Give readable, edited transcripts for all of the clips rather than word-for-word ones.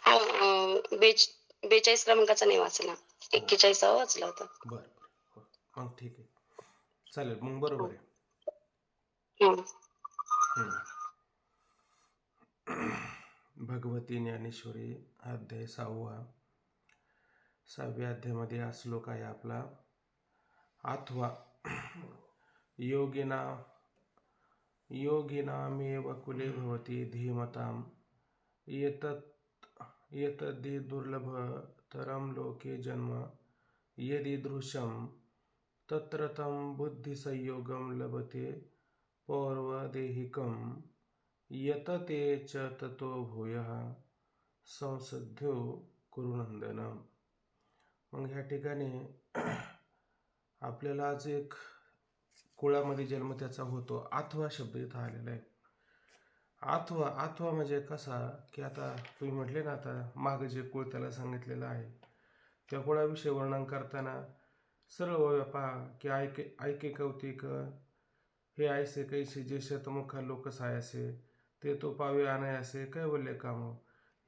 हो, 42 क्रमांकाचा नाही वाचला. हो. 41वा वाचला होता. बरं, बरं. हो. मग ठीक आहे. चालेल. मग हं, बरोबर आहे. हं. हं. भगवती ज्ञानेश्वरी अध्याय 6वा. 6व्या अध्यायामध्ये हा श्लोक आहे आपला. अथवा योगिना योगिनामेव कुले भवति धीमताम् एतद्धि दुर्लभतरं लोके जन्म यदीदृशं तत्र तं बुद्धिसंयोगं लभते पौर्वदेहिकं यत ते च ततो भूयः संसिद्ध्यो कुरुनंदन. मग ह्या ठिकाणी आपल्याला आज एक कुळामध्ये जन्म त्याचा होतो. अथवा शब्द इथं आलेला आहे. अथवा अथवा म्हणजे कसा, की आता तुम्ही म्हटले ना, आता मागं जे कुळ त्याला सांगितलेलं आहे त्या कुळाविषयी वर्णन करताना सरळ ओव्या पहा, की ऐके ऐके कौतिक हे ऐसे कैसे जे शतमुखा लोक सायासे ते तो पावे अनायासे काय बोलले काम.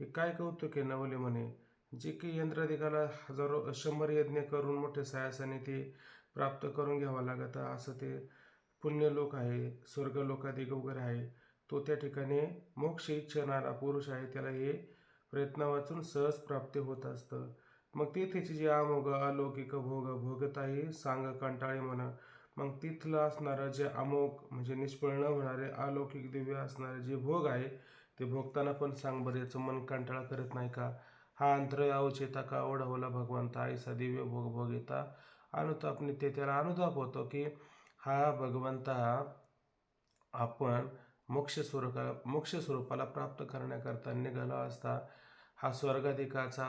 हे काय कौतुक आहे नवले म्हणे, जे की यंत्राधिकाला हजारो 100 यज्ञ करून मोठे सायासाने ते प्राप्त करून घ्यावं लागतं. असं ते पुण्यलोक आहे, स्वर्गलोकाधिक वगैरे आहे. तो त्या ठिकाणी मोक्ष इच्छणारा पुरुष आहे, त्याला हे प्रयत्न वाचून सहज प्राप्ती होत असतं. मग तेथेची जी अमोघ अलौकिक भोग भोगताही सांग कंटाळे म्हण. मग तिथलं असणारं जे अमोघ म्हणजे निष्फळ न होणारे अलौकिक दिव्य असणारे जे भोग आहे ते भोगताना पण सांग बरं, याचं मन कंटाळा करत नाही का. हा अंतर अवचेता का ओढवला भगवंता ऐसा दिव्य भोग भोगिता अनुताप नित्य. त्याला अनुताप होतो की हा भगवंता आपण मोक्ष स्वरूपाला प्राप्त करण्याकरता निघाला असता हा स्वर्गाधिकाचा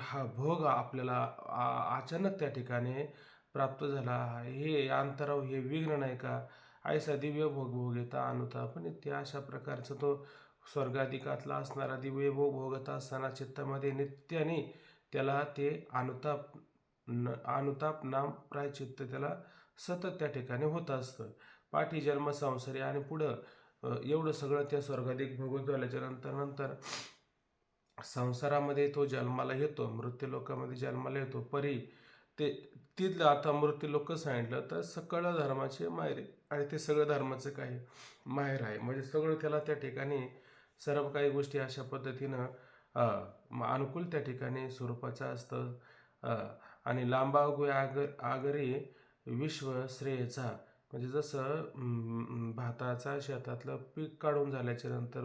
हा भोग आपल्याला अचानक त्या ठिकाणी प्राप्त झाला. हे अंतराव हे विघ्न नाही का. ऐसा दिव्य भोग भोगिता अनुताप नित्य. अशा प्रकारचा तो स्वर्गाधिकातला असणारा दिव्य भोग भोगत असताना चित्तामध्ये नित्याने त्याला ते अनुताप नाम प्रायचित्त त्याला सतत त्या ठिकाणी होत असतं. पाठी जन्म संसारी आणि पुढं एवढं सगळं त्या स्वर्गाधिक भोगून झाल्याच्या नंतर संसारामध्ये तो जन्माला येतो, मृत्यूलोकामध्ये जन्माला येतो. परी ते तिथलं आता मृत्यूलोक सांगितलं तर सगळं धर्माचे माहेर आणि ते सगळं धर्माचं काही माहेर आहे. म्हणजे सगळं त्याला त्या ठिकाणी सर्व काही गोष्टी अशा पद्धतीनं अनुकूल त्या ठिकाणी स्वरूपाचं असतं. आणि लांबागु आगरी विश्व श्रेयचा. म्हणजे जसं भाताचा शेतातलं पीक काढून झाल्याच्या नंतर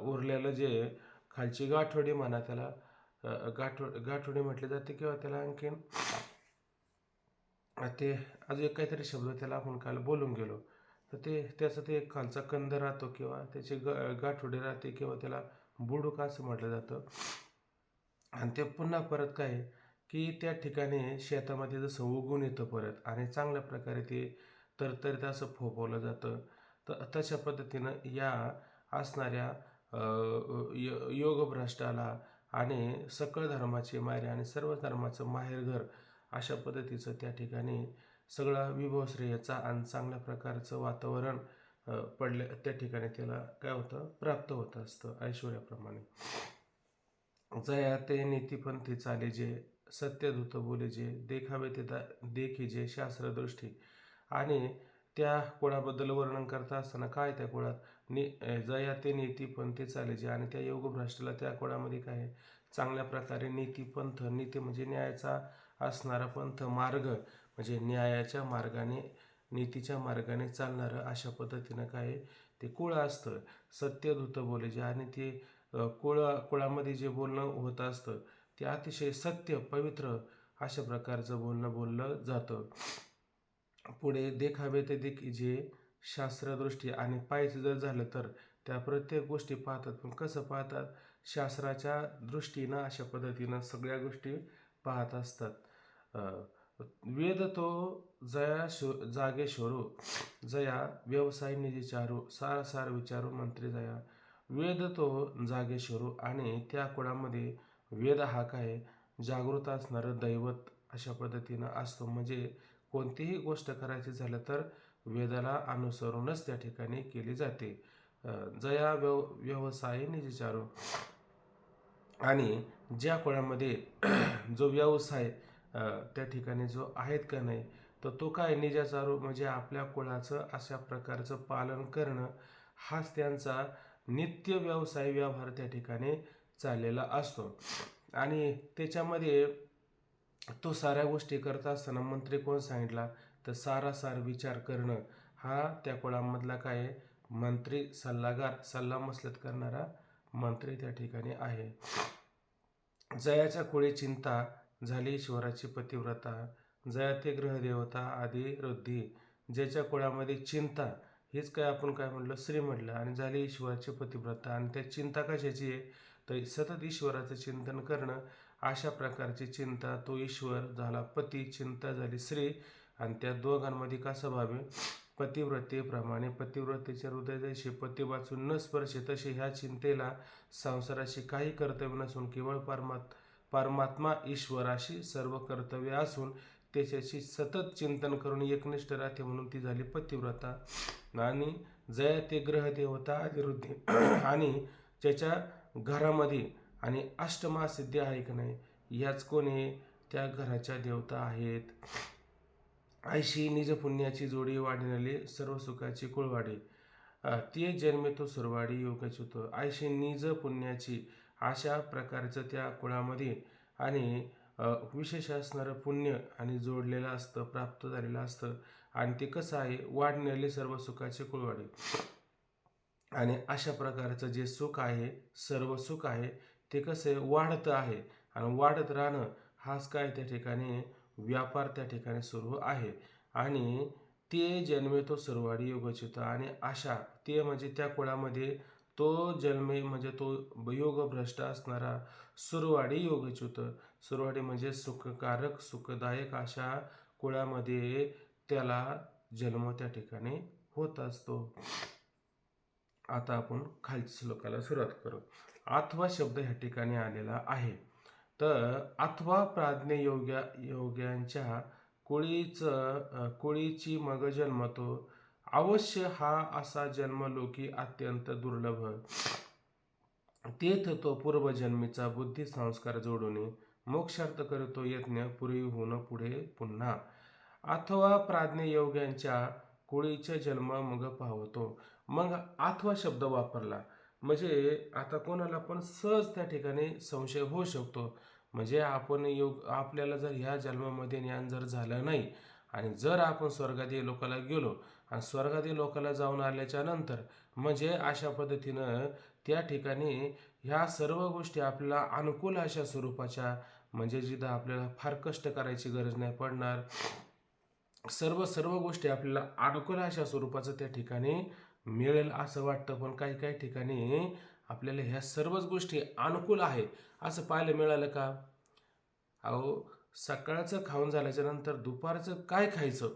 उरलेलं जे खालची गाठोडी म्हणा त्याला गाठोडी म्हटली जाते, किंवा त्याला आणखीन ते अजून एक काहीतरी शब्द त्याला आपण काल बोलून गेलो, तर ते त्याचं ते खालचा कंद राहतो किंवा त्याची गाठोडी राहते किंवा त्याला बुडूक असं म्हटलं जातं. आणि ते पुन्हा परत काय की त्या ठिकाणी शेतामध्ये जसं उगून येतं परत आणि चांगल्या प्रकारे ते तरतरीत असं फोपवलं जातं. तर तशा पद्धतीनं या असणाऱ्या योगभ्रष्टाला आणि सकळ धर्माचे माहेर आणि सर्व धर्माचं माहेरघर अशा पद्धतीचं त्या ठिकाणी सगळं विभवश्रेयाचा आणि चांगल्या प्रकारचं वातावरण पडल्या त्या ठिकाणी त्याला काय होतं प्राप्त होत असतं ऐश्वर्याप्रमाणे. जया ते नीतिपंथी चाले जे सत्यदूत बोले जे देखावे ते देखी जे शास्त्रदृष्टी. आणि त्या कुळाबद्दल वर्णन करता असताना काय त्या कुळात जया ते नीतिपंथी चाले जे, आणि त्या योगभ्रष्टाला त्या कुळामध्ये काय आहे चांगल्या प्रकारे नीतिपंथ, नीती म्हणजे न्यायाचा असणारा पंथ, मार्ग म्हणजे न्यायाच्या मार्गाने नीतीच्या मार्गाने चालणारं अशा पद्धतीनं काय ते कुळ असतं. सत्यदूत बोले जे, आणि ते कुळामध्ये जे बोलणं होत असतं ते अतिशय सत्य पवित्र अशा प्रकारचं बोलणं बोललं जातं. पुढे देखावे ते जे शास्त्रदृष्टी, आणि पाहायचं जर झालं तर त्या प्रत्येक गोष्टी पाहतात. पण कसं पाहतात, शास्त्राच्या दृष्टीनं अशा पद्धतीनं सगळ्या गोष्टी पाहत असतात. वेद तो जागे शोरू जया व्यवसाय निधी चारू सार सार विचारू मंत्री जया. वेद तो जागे शोरू, आणि त्या कुळामध्ये वेद हा काय जागृत असणारं दैवत अशा पद्धतीनं असतो. म्हणजे कोणतीही गोष्ट करायची झालं तर वेदाला अनुसरूनच त्या ठिकाणी केली जाते. जया व्यवसाय निजचारू. आणि ज्या कुळामध्ये जो व्यवसाय त्या ठिकाणी जो आहेत का नाही, तर तो काय निजाचारू म्हणजे आपल्या कुळाचं अशा प्रकारचं पालन करणं, हाच त्यांचा नित्य व्यवसाय व्यवहार त्या ठिकाणी चाललेला असतो. आणि त्याच्यामध्ये तो साऱ्या गोष्टी करत असताना मंत्री कोण सांगितला, तर सारासार विचार करणं हा त्या कुळामधला काय मंत्री, सल्लागार, सल्लामसलत करणारा मंत्री त्या ठिकाणी आहे. जयाच्या कुळी चिंता झाली ईश्वराची पतिव्रता, जया ते ग्रहदेवता आदी रुद्धी. ज्याच्या कुळामध्ये चिंता, हेच काय आपण काय म्हटलं श्री म्हटलं, आणि झाली ईश्वराची पतिव्रता. आणि त्या चिंता कशाची आहे, तर सतत ईश्वराचं चिंतन करणं, अशा प्रकारची चिंता. तो ईश्वर झाला पती, चिंता झाली श्री. आणि त्या दोघांमध्ये कसं व्हावे, पतिव्रतेप्रमाणे पतिव्रतेच्या हृदय जैसे पती वाचून न स्पर्शे, तसे ह्या चिंतेला संसाराशी काही कर्तव्य नसून केवळ परमात्मा ईश्वराशी सर्व कर्तव्य असून त्याच्याशी सतत चिंतन करून एकनिष्ठ राहते, म्हणून ती झाली पतिव्रता. आणि जया ते ग्रहदेवता अधिरुद्धी. आणि ज्याच्या घरामध्ये आणि अष्टमहासिद्धी आहे की नाही, याच कोणी त्या घराच्या देवता आहेत. ऐशी निज पुण्याची जोडी वाढिनली सर्व सुखाची कुळवाडी, ते जन्मे तो सुरवाडी योगाच्युत. ऐशी निज पुण्याची, अशा प्रकारचं त्या कुळामध्ये आणि विशेष असणारं पुण्य आणि जोडलेलं असतं, प्राप्त झालेलं असतं. आणि ते कसं आहे, वाढलेले सर्व सुखाचे कुळवाडी. आणि अशा प्रकारचं जे सुख आहे, सर्व सुख आहे, ते कसं वाढतं आहे. आणि वाढत राहणं हाच काय त्या ठिकाणी व्यापार त्या ठिकाणी सुरू आहे. आणि ते जन्मे तो सुरवाडी योगच्युत. आणि अशा ते म्हणजे त्या कुळामध्ये तो जन्मे म्हणजे तो योगभ्रष्ट असणारा सुरवाडी योगच्युत. सुरवाडी म्हणजे सुखकारक सुखदायक अशा कुळामध्ये त्याला जन्म त्या ठिकाणी होत असतो. आता आपण खालच्या श्लोकाला सुरुवात करू. अथवा शब्द ह्या ठिकाणी आलेला आहे. तर अथवा प्राज्ञ योग्यांच्या कुळीची मग जन्मतो, अवश्य हा असा जन्म लोकी अत्यंत दुर्लभ. तेथ तो पूर्वजन्मीचा बुद्धी संस्कार जोडून मोक्षार्थ करतो यज्ञ, पूर्वी होऊन पुढे पुन्हा. अथवा प्राज्ञ योग्यांच्या कुळीचा जन्म मग पावतो. मग अथवा शब्द वापरला म्हणजे आता कोणाला पण सहज त्या ठिकाणी संशय होऊ शकतो. म्हणजे आपण आपल्याला जर ह्या जन्मामध्ये ज्ञान जर झालं नाही, आणि जर आपण स्वर्गादी लोकाला गेलो आणि स्वर्गादी लोकाला जाऊन आल्याच्या नंतर म्हणजे अशा पद्धतीनं त्या ठिकाणी ह्या सर्व गोष्टी आपल्याला अनुकूल अशा स्वरूपाच्या, म्हणजे जिथं आपल्याला फार कष्ट करायची गरज नाही पडणार, सर्व गोष्टी आपल्याला अनुकूल अशा स्वरूपाचं त्या ठिकाणी मिळेल असं वाटतं. पण काही काही ठिकाणी आपल्याला ह्या सर्वच गोष्टी अनुकूल आहे असं पाहायला मिळालं का? अहो, सकाळचं खाऊन झाल्याच्या नंतर दुपारचं काय खायचं,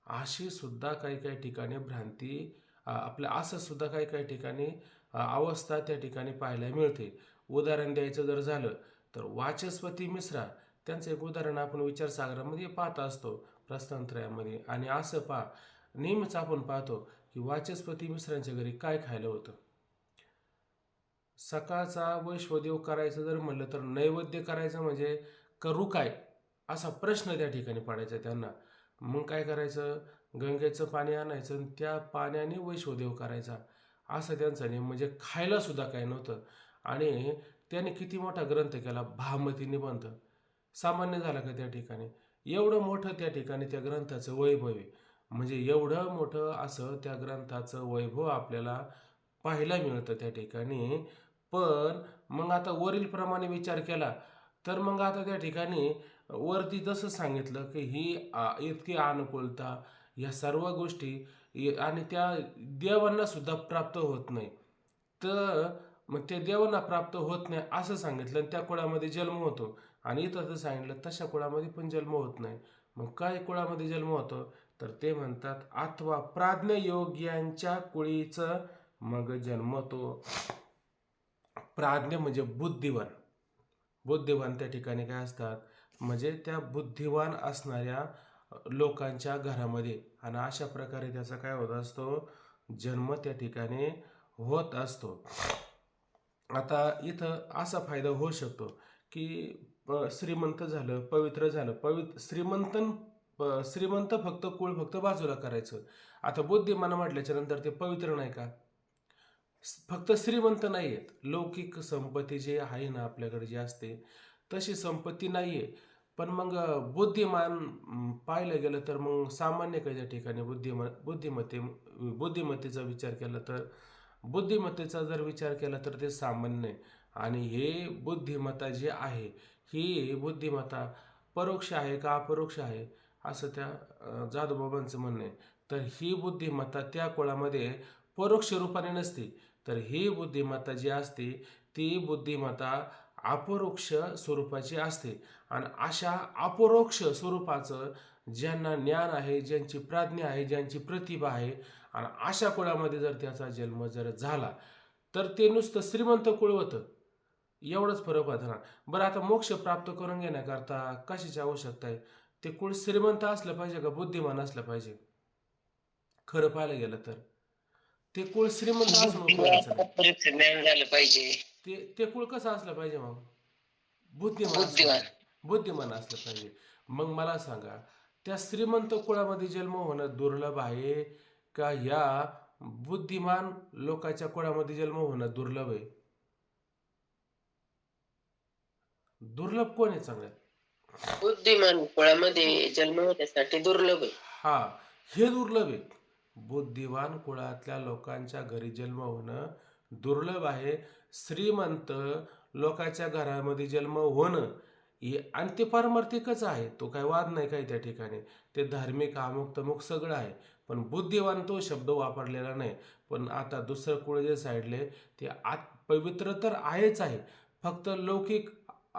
अशी सुद्धा काही काही ठिकाणी भ्रांती, आपल्या असं सुद्धा काही काही ठिकाणी अवस्था त्या ठिकाणी पाहायला मिळते. उदाहरण द्यायचं जर झालं तर वाचस्पती मिश्रा, त्यांचं एक उदाहरण आपण विचारसागरामध्ये पाहत असतो, प्रस्थानत्रयामध्ये. आणि असं नेहमीच आपण पाहतो की वाचस्पती मिश्रांच्या घरी काय खायला होतं. सकाळचा वैश्वदेव करायचं जर म्हणलं तर नैवेद्य करायचं म्हणजे करू काय, असा प्रश्न त्या ठिकाणी पडायचा त्यांना. मग काय करायचं, गंगेचं पाणी आणायचं आणि त्या पाण्याने वैश्वदेव करायचा, असं त्यांचा नियम. म्हणजे खायला सुद्धा काय नव्हतं. आणि त्याने किती मोठा ग्रंथ केला, भामती निबंध. सामान्य झाला का त्या ठिकाणी? एवढं मोठं त्या ठिकाणी त्या ग्रंथाचं वैभव आहे. म्हणजे एवढं मोठं असं त्या ग्रंथाचं वैभव आपल्याला पाहायला मिळतं त्या ठिकाणी. पण मग आता वरील प्रमाणे विचार केला तर मग आता त्या ठिकाणी वरती जसं सांगितलं की ही इतकी अनुकूलता, या सर्व गोष्टी आणि त्या देवांना सुद्धा प्राप्त होत नाही. तर मग त्या देवांना प्राप्त होत नाही असं सांगितलं, आणि त्या कुळामध्ये जन्म होतो. आणि इथं तर सांगितलं तशा कुळामध्ये पण जन्म होत नाही. मग काय कुळामध्ये जन्म होतो, तर ते म्हणतात अथवा प्राज्ञ योग्यांच्या कुळीचं मग जन्मतो. प्राज्ञ म्हणजे बुद्धिवान त्या ठिकाणी काय असतात, म्हणजे त्या बुद्धिवान असणाऱ्या लोकांच्या घरामध्ये. आणि अशा प्रकारे त्याचा काय होत असतो, जन्म त्या ठिकाणी होत असतो. आता इथं असा फायदा होऊ शकतो की श्रीमंत झालं, पवित्र झालं. श्रीमंत फक्त कुळ फक्त बाजूला करायचं. आता बुद्धिमान म्हटल्याच्या नंतर ते पवित्र नाही का? फक्त श्रीमंत नाही आहेत. लौकिक संपत्ती जे आहे ना आपल्याकडे जी असते तशी संपत्ती नाही आहे. पण मग बुद्धिमान पाहायला गेलं तर मग सामान्य काही ठिकाणी बुद्धिमत्तेचा विचार केला तर बुद्धिमत्तेचा जर विचार केला तर ते सामान्य आहे. आणि हे बुद्धिमत्ता जी आहे ही बुद्धिमत्ता परोक्ष आहे का अपरोक्ष आहे असं त्या जाधवबाबांचं म्हणणं आहे. तर ही बुद्धिमत्ता त्या कुळामध्ये परोक्ष रूपाने नसते. तर ही बुद्धिमत्ता जी असते ती बुद्धिमत्ता अपरोक्ष स्वरूपाची असते. आणि अशा अपरोक्ष स्वरूपाचं ज्यांना ज्ञान आहे, ज्यांची प्राज्ञा आहे, ज्यांची प्रतिभा आहे आणि अशा कुळामध्ये जर त्याचा जन्म जर झाला तर ते नुसतं श्रीमंत कुळ होतं. एवढंच फरक होता ना. बरं आता मोक्ष प्राप्त करून घेण्याकरता कशाची आवश्यकता आहे? ते कुळ श्रीमंत असलं पाहिजे का बुद्धिमान असलं पाहिजे? खरं पाहायला गेलं तर ते कुळ श्रीमंत असून उपयोगाचं नाही. ज्ञान झालं पाहिजे. ते कुळ कसं असलं पाहिजे मग? बुद्धिमान असलं बुद्धिमान. पाहिजे. बुद्धिमान असलं पाहिजे. मग मला सांगा त्या श्रीमंत कुळामध्ये जन्म होणं दुर्लभ आहे का या बुद्धिमान लोकांच्या कुळामध्ये जन्म होणं दुर्लभ आहे? दुर्लभ कोण आहे चांगल्यात? बुद्धिमान कुळामध्ये जन्म होण्यासाठी दुर्लभ आहे. हा, हे दुर्लभ आहे. बुद्धिवान कुळातल्या लोकांच्या घरी जन्म होणं दुर्लभ आहे. श्रीमंत लोकांच्या घरामध्ये जन्म होणं आणि ते पारमार्थिकच आहे. तो काय वाद नाही काही त्या ठिकाणी. ते धार्मिक अमुक तमुक सगळं आहे. पण बुद्धिवान तो शब्द वापरलेला नाही. पण आता दुसरं कुळ जे साईडले ते पवित्र तर आहेच आहे. फक्त लौकिक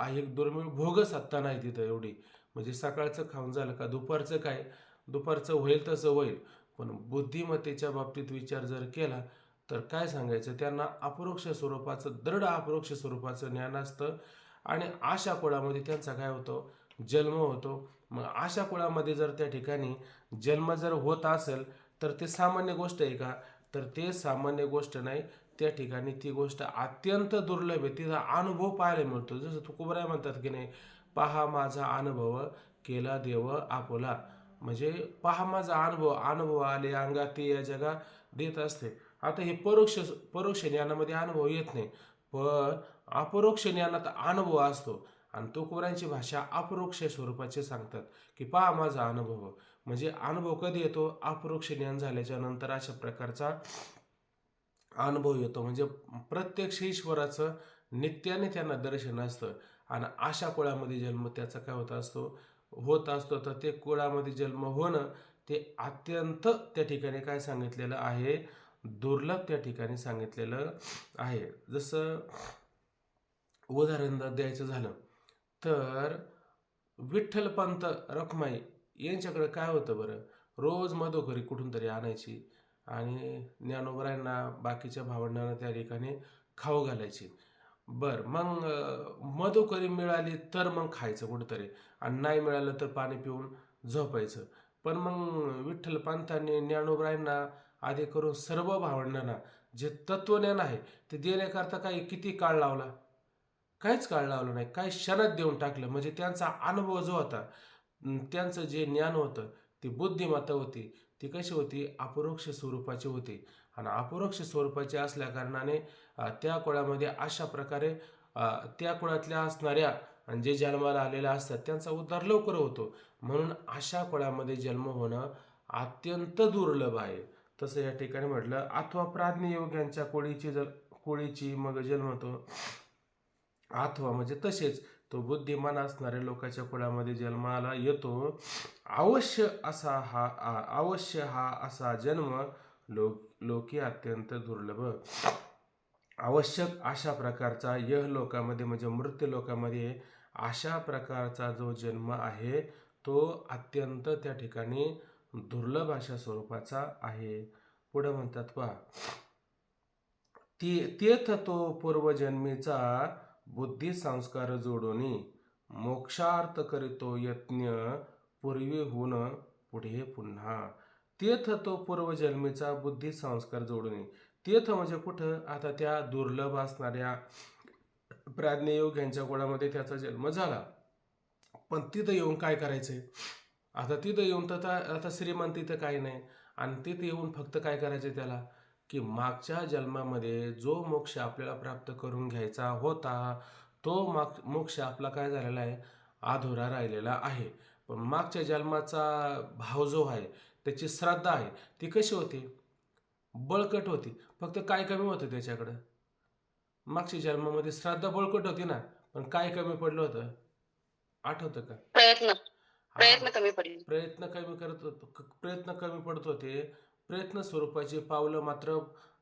एक दुर्मिळ भोगसत्ता नाही तिथं एवढी. म्हणजे सकाळचं खाऊन झालं का दुपारचं काय? दुपारचं होईल तसं होईल. पण बुद्धिमत्तेच्या बाबतीत विचार जर केला तर काय सांगायचं, त्यांना अपरोक्ष स्वरूपाचं दृढ अपरोक्ष स्वरूपाचं ज्ञान असतं. आणि अशा कुळामध्ये त्यांचा काय होतो? जन्म होतो. मग अशा कुळामध्ये जर त्या ठिकाणी जन्म जर होत असेल तर ते सामान्य गोष्ट आहे का? तर ते सामान्य गोष्ट नाही. त्या ठिकाणी ती गोष्ट अत्यंत दुर्लभ आहे. तिचा अनुभव पाहायला मिळतो. जसं तुकोबराय म्हणतात की नाही, पहा माझा अनुभव केला देव आपुला. म्हणजे पहा माझा अनुभव आले अंगात ते या जगात देत असते. आता हे परोक्ष ज्ञानामध्ये अनुभव येत नाही. पण अपरोक्ष ज्ञानात अनुभव असतो. आणि तुकोबरायांची भाषा अपरोक्ष स्वरूपाचे सांगतात की पहा माझा अनुभव. म्हणजे अनुभव कधी येतो? अपरोक्ष ज्ञान झाल्याच्या नंतर अशा प्रकारचा अनुभव येतो. म्हणजे प्रत्यक्ष ईश्वराचं नित्याने त्यांना दर्शन असतं. आणि अशा कुळामध्ये जन्म त्याचा काय होत असतो. तर ते कुळामध्ये जन्म होणं ते अत्यंत त्या ठिकाणी काय सांगितलेलं आहे? दुर्लभ त्या ठिकाणी सांगितलेलं आहे. जसं उदाहरण द्यायचं झालं तर विठ्ठलपंत रखुमाई यांच्याकडे काय होतं बरं? रोज मधुकरी कुठून तरी आणायची आणि ज्ञानोबरायांना बाकीच्या भावंडांना त्या ठिकाणी खाऊ घालायची. बरं मग मधुकरी मिळाली तर मग खायचं कुठंतरी आणि नाही मिळालं तर पाणी पिऊन झोपायचं. पण मग विठ्ठलपंतांनी ज्ञानोबरायांना आधी करून सर्व भावंडांना जे तत्वज्ञान आहे ते देण्याकरता किती काळ लावला? काहीच काळ लावला नाही. काही क्षणात देऊन टाकलं. म्हणजे त्यांचा अनुभव जो होता, त्यांचं जे ज्ञान होतं, ती बुद्धिमत्ता होती, ती कशी होती? अपरोक्ष स्वरूपाची होती. आणि अपरोक्ष स्वरूपाची असल्या कारणाने त्या कुळामध्ये अशा प्रकारे त्या कुळातल्या असणाऱ्या आणि जे जन्माला आलेल्या असतात त्यांचा उद्धार लवकर होतो. म्हणून अशा कुळामध्ये जन्म होणं अत्यंत दुर्लभ आहे. तसं या ठिकाणी म्हटलं अथवा प्राज्ञयोग्यांच्या कोळीची मग जन्म होतो. अथवा म्हणजे तसेच तो बुद्धिमान असणाऱ्या लोकांच्या कुळामध्ये जन्माला येतो. अवश्य हा असा जन्म लोकी अत्यंत दुर्लभ. आवश्यक अशा प्रकारचा लोकामध्ये म्हणजे मृत्यू लोकामध्ये अशा प्रकारचा जो जन्म आहे तो अत्यंत त्या ठिकाणी दुर्लभ अशा स्वरूपाचा आहे. पुढे म्हणतात पहा, तेथ तो पूर्वजन्मीचा बुद्धी संस्कार जोडून मोक्षार्थ करीतो यत्न पूर्वी पुढे पुन्हा. तेथ तो पूर्वजन्मीचा बुद्धी संस्कार जोडून तीर्थ म्हणजे कुठं? आता त्या दुर्लभ असणाऱ्या प्राज्ञयोग यांच्या कुळामध्ये त्याचा जन्म झाला. पण तिथं येऊन काय करायचंय? आता तिथं येऊन तर आता श्रीमंत तिथं काही नाही, आणि तिथं येऊन फक्त काय करायचंय त्याला, की मागच्या जन्मामध्ये जो मोक्ष आपल्याला प्राप्त करून घ्यायचा होता, तो मोक्ष आपला काय झालेला आहे? अधुरा राहिलेला आहे. पण मागच्या जन्माचा भाव जो आहे, त्याची श्रद्धा आहे, ती कशी होती? बळकट होती. फक्त काय कमी होतं त्याच्याकडं? मागच्या जन्मामध्ये श्रद्धा बळकट होती ना, पण काय कमी पडलं होतं? आठवतं का? प्रयत्न हा, प्रयत्न कमी पडले. प्रयत्न कमी पडत होते. प्रयत्न स्वरूपाची पावलं मात्र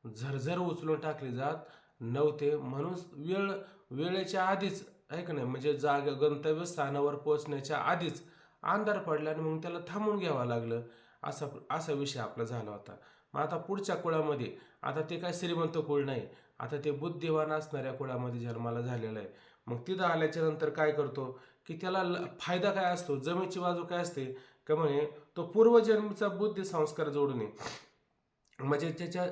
झरझर उचलून टाकली जात नव्हते. म्हणून वेळेच्या आधीच आहे का नाही, म्हणजे गंतव्य स्थानावर पोहोचण्याच्या आधीच अंधार पडला आणि मग त्याला थांबून घ्यावं लागलं. असा असा विषय आपला झाला होता. मग आता पुढच्या कुळामध्ये, आता ते काय श्रीमंत कुळ नाही, आता ते बुद्धिवान असणाऱ्या कुळामध्ये जन्माला झालेलं आहे. मग तिथं आल्याच्या नंतर काय करतो, की त्याला फायदा काय असतो? जमेची बाजू काय असते का म्हणे, तो पूर्वजन्मीचा बुद्धी संस्कार जोडून ये, म्हणजे त्याच्या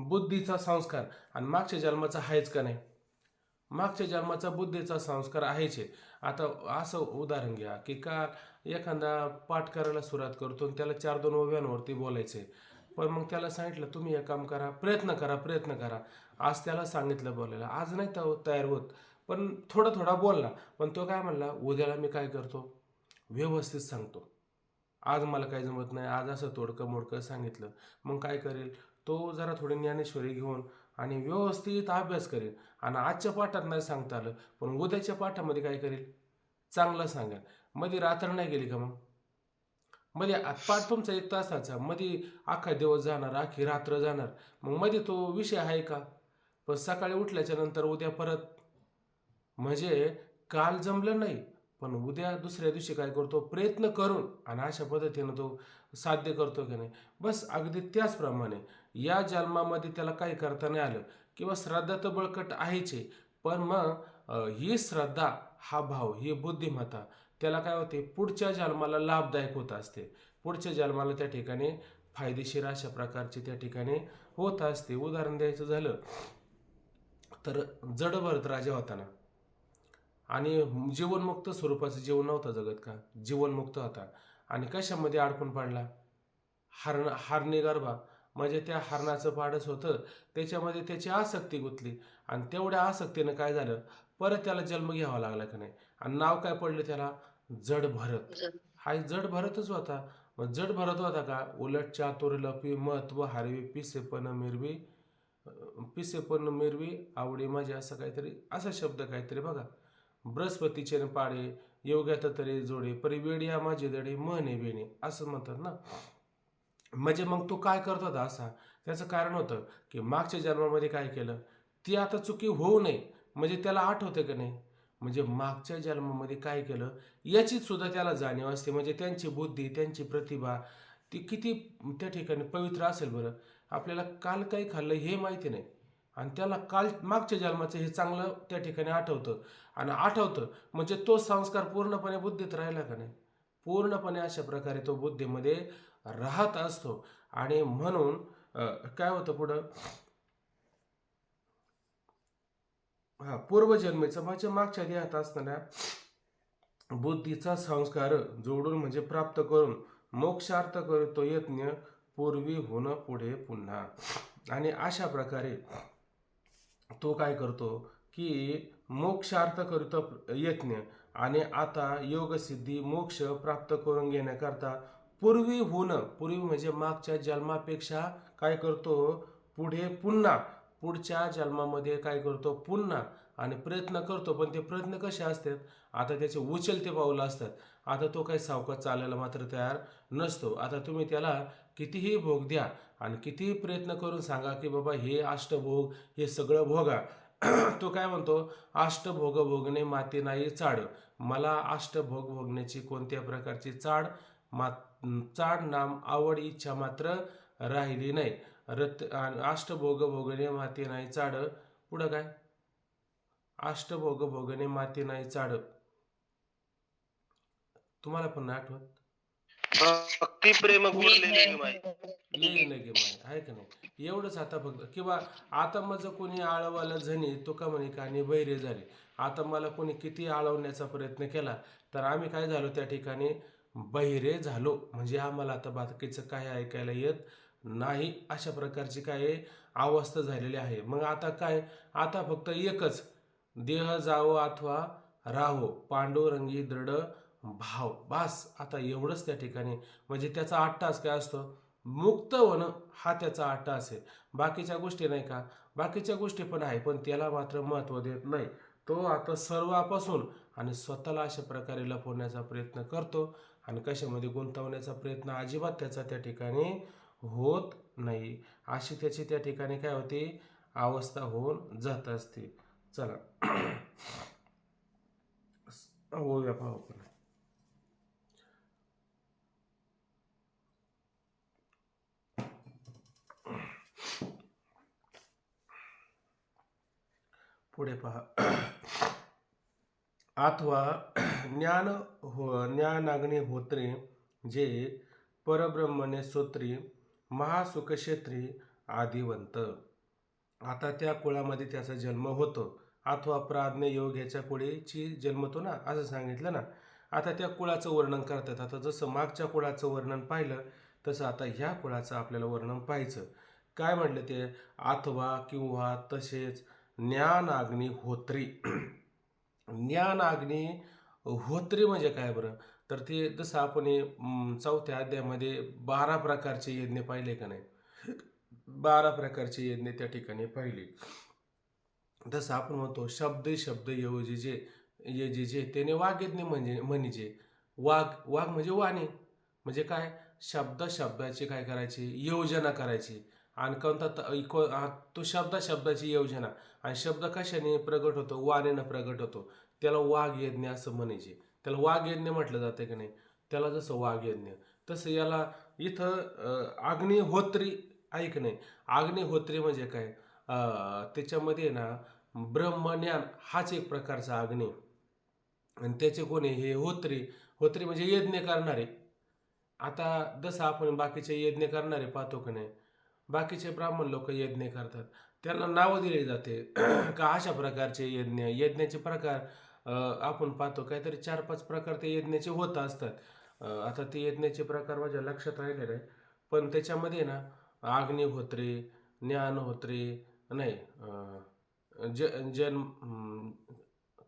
बुद्धीचा संस्कार आणि मागच्या जन्माचा आहेच का नाही? मागच्या जन्माचा बुद्धीचा संस्कार आहेच आहे. आता असं उदाहरण घ्या, की का एखादा पाठ करायला सुरुवात करतो आणि त्याला 4-2 ओव्यांवरती बोलायचंय. पण मग त्याला सांगितलं तुम्ही एक काम करा, प्रयत्न करा. आज त्याला सांगितलं बोलायला, आज नाही तयार होत, पण थोडा थोडा बोलला. पण तो काय म्हणला, उद्याला मी काय करतो, व्यवस्थित सांगतो. आज मला काही जमत नाही, आज असं तोडकं मोडकं सांगितलं. मग काय करेल तो, जरा थोडी ज्ञानेश्वरी घेऊन आणि व्यवस्थित अभ्यास करेल. आणि आजच्या पाठात नाही सांगता आलं, पण उद्याच्या पाठामध्ये काय करेल, चांगलं सांगेल. मध्ये रात्र नाही गेली का? मग मध्ये पाठ तुमचा 1 तासाचा, मध्ये अख्खा दिवस जाणार, अख्खी रात्र जाणार, मग मध्ये तो विषय आहे का? पण सकाळी उठल्याच्या नंतर उद्या परत, म्हणजे काल जमलं नाही, पण उद्या दुसऱ्या दिवशी काय करतो, प्रयत्न करून आणि अशा पद्धतीनं तो साध्य करतो की नाही. बस अगदी त्याचप्रमाणे या जन्मामध्ये त्याला काही करता नाही आलं, किंवा श्रद्धा तर बळकट आहेच आहे, पण मग ही श्रद्धा, हा भाव, ही बुद्धिमत्ता त्याला काय होते, पुढच्या जन्माला लाभदायक होत असते. पुढच्या जन्माला त्या ठिकाणी फायदेशीर अशा प्रकारचे त्या ठिकाणी होत असते. उदाहरण द्यायचं झालं तर जड भरत राजा होता ना, आणि जीवनमुक्त स्वरूपाचं जीवन नव्हतं जगत का? जीवनमुक्त होता, आणि कशामध्ये अडकून पडला? हरणी गर्भा, म्हणजे त्या हरणाचं पाडच होतं, त्याच्यामध्ये त्याची आसक्ती गुंतली, आणि तेवढ्या आसक्तीनं काय झालं, परत त्याला जन्म घ्यावा लागला का नाही, आणि नाव काय पडलं त्याला, जड भरत. हा जड भरतच होता. मग जड भरत होता का, उलट चातुर लपी महत्व हारवी पिसेपण मिरवी आवडी माझी, असं काहीतरी, असा शब्द काहीतरी बघा. बृहस्पतीचे पाडे योग्यात तरी जोडे, परी वेडिया माझी दडे म्हणे बेणे, असं म्हणतात ना. म्हणजे मग तो काय करत होता असा, त्याचं कारण होतं की मागच्या जन्मामध्ये काय केलं, ती आता चुकी होऊ नये, म्हणजे त्याला आठवतं की नाही, म्हणजे मागच्या जन्मामध्ये काय केलं याची सुद्धा त्याला जाणीव असते. म्हणजे त्यांची बुद्धी, त्यांची प्रतिभा ती किती त्या ठिकाणी पवित्र असेल बरं. आपल्याला काल काही खाल्लं हे माहिती नाही, आणि त्याला काल मागच्या जन्माचं हे चांगलं त्या ठिकाणी आठवतं, आणि आठवतं म्हणजे तो संस्कार पूर्णपणे बुद्धीत राहिला का नाही, पूर्णपणे अशा प्रकारे तो बुद्धीमध्ये राहत असतो. आणि म्हणून काय होतं पुढं, पूर्वजन्मेचं म्हणजे मागच्या देहात असणाऱ्या बुद्धीचा संस्कार जोडून, म्हणजे प्राप्त करून मोक्षार्थ करतो यत्न, पूर्वी होणं पुढे पुन्हा. आणि अशा प्रकारे तो काय करतो, की मोक्षार्थ करतो यत्न, आणि आता योगसिद्धी मोक्ष प्राप्त करून घेण्याकरता पूर्वी होणं, पूर्वी म्हणजे मागच्या जन्मापेक्षा काय करतो, पुढे पुन्हा, पुढच्या जन्मामध्ये काय करतो, पुन्हा, आणि प्रयत्न करतो. पण ते प्रयत्न कसे असतात, आता त्याचे उचलते पावलं असतात. आता तो काही सावकाश चालायला मात्र तयार नसतो. आता तुम्ही त्याला कितीही भोग द्या आणि कितीही प्रयत्न करून सांगा की बाबा हे अष्टभोग, हे सगळं भोगा, तो काय म्हणतो, अष्टभोग भोगणे माती नाही चाड, मला अष्टभोग भोगण्याची कोणत्या प्रकारची चाड नाम आवड इच्छा मात्र राहिली नाही. अष्टभोग भोगणे माती नाही चाड, पुढं काय, अष्टभोग भोगणे माती नाही चाड, तुम्हाला पण नाही आठवत? भक्ती प्रेम गुरलेले गे माय लेन गे माय आहे का नाही. एवढंच आता फक्त. किंवा आता माझं कोणी आळवाला झणी तो का म्हणे कानी बहिरे झाले. आता मला कोणी किती आळवण्याचा प्रयत्न केला तर आम्ही काय झालो त्या ठिकाणी बहिरे झालो. म्हणजे आम्हाला आता बाकीचं काय ऐकायला येत नाही, अशा प्रकारची काय अवस्था झालेली आहे. मग आता काय, आता फक्त एकच, देह जावो अथवा राहो पांडुरंगी दृढ भाव, बास. आता एवढंच त्या ठिकाणी. म्हणजे त्याचा 8 तास काय असतो, मुक्त होणं हा त्याचा 8 तास आहे. बाकीच्या गोष्टी नाही का, बाकीच्या गोष्टी पण आहे पण त्याला मात्र महत्त्व देत नाही. तो आता सर्वापासून आणि स्वतःला अशा प्रकारे लपवण्याचा प्रयत्न करतो आणि कशामध्ये गुंतवण्याचा प्रयत्न अजिबात त्याचा त्या ठिकाणी होत नाही. अशी त्याची त्या ठिकाणी काय होते, अवस्था होऊन जात असते. चला होऊया पाहू पण. पुढे पहा. अथवा ज्ञानाग्नी होत्रे जे परब्रह्मणे स्तोत्री महासुखक्षेत्री आदिवंत. आता त्या कुळामध्ये त्याचा जन्म होतो. अथवा प्राज्ञ योग ह्याच्या पुढेची जन्मतो ना, असं सांगितलं ना. आता त्या कुळाचं वर्णन करतात. आता जसं मागच्या कुळाचं वर्णन पाहिलं तसं आता ह्या कुळाचं आपल्याला वर्णन पाहायचं. काय म्हटलं ते, अथवा किंवा तसेच ज्ञानाग्नी होत्री. ज्ञानाग्नी होत्री म्हणजे काय बरं, तर ते जसं आपण 4थ्या अध्यायामध्ये 12 प्रकारचे यज्ञ पाहिले का नाही, 12 प्रकारचे यज्ञ त्या ठिकाणी पाहिले. तसं आपण म्हणतो शब्द शब्द जे त्याने वाग्यज्ञ म्हणजे वाघ म्हणजे वाणी. म्हणजे काय, शब्द शब्दाची काय करायची, योजना करायची. आणि कोणता तो शब्दाची योजना. आणि शब्द कशाने प्रगट होतो, वाणीनं प्रगट होतो. त्याला वाघयज्ञ असं म्हणायचे. त्याला वाघयज्ञ म्हटलं जातं की नाही, त्याला जसं वाघयज्ञ तसं याला इथं अग्निहोत्री ऐक नाही. अग्निहोत्री म्हणजे काय, त्याच्यामध्ये ना ब्रह्मज्ञान हाच एक प्रकारचा अग्नी. आणि त्याचे कोणी हे होत्री म्हणजे यज्ञ करणारे. आता जसं आपण बाकीचे यज्ञ करणारे पाहतो की नाही, बाकीचे ब्राह्मण लोक यज्ञ करतात, त्यांना नावं दिली जाते का अशा प्रकारचे यज्ञाचे प्रकार आपण पाहतो. काहीतरी 4-5 प्रकार ते यज्ञाचे होत असतात. आता ते यज्ञाचे प्रकार माझ्या लक्षात राहिलेले आहे. पण त्याच्यामध्ये ना अग्निहोत्री, ज्ञानहोत्री, नाही जन्म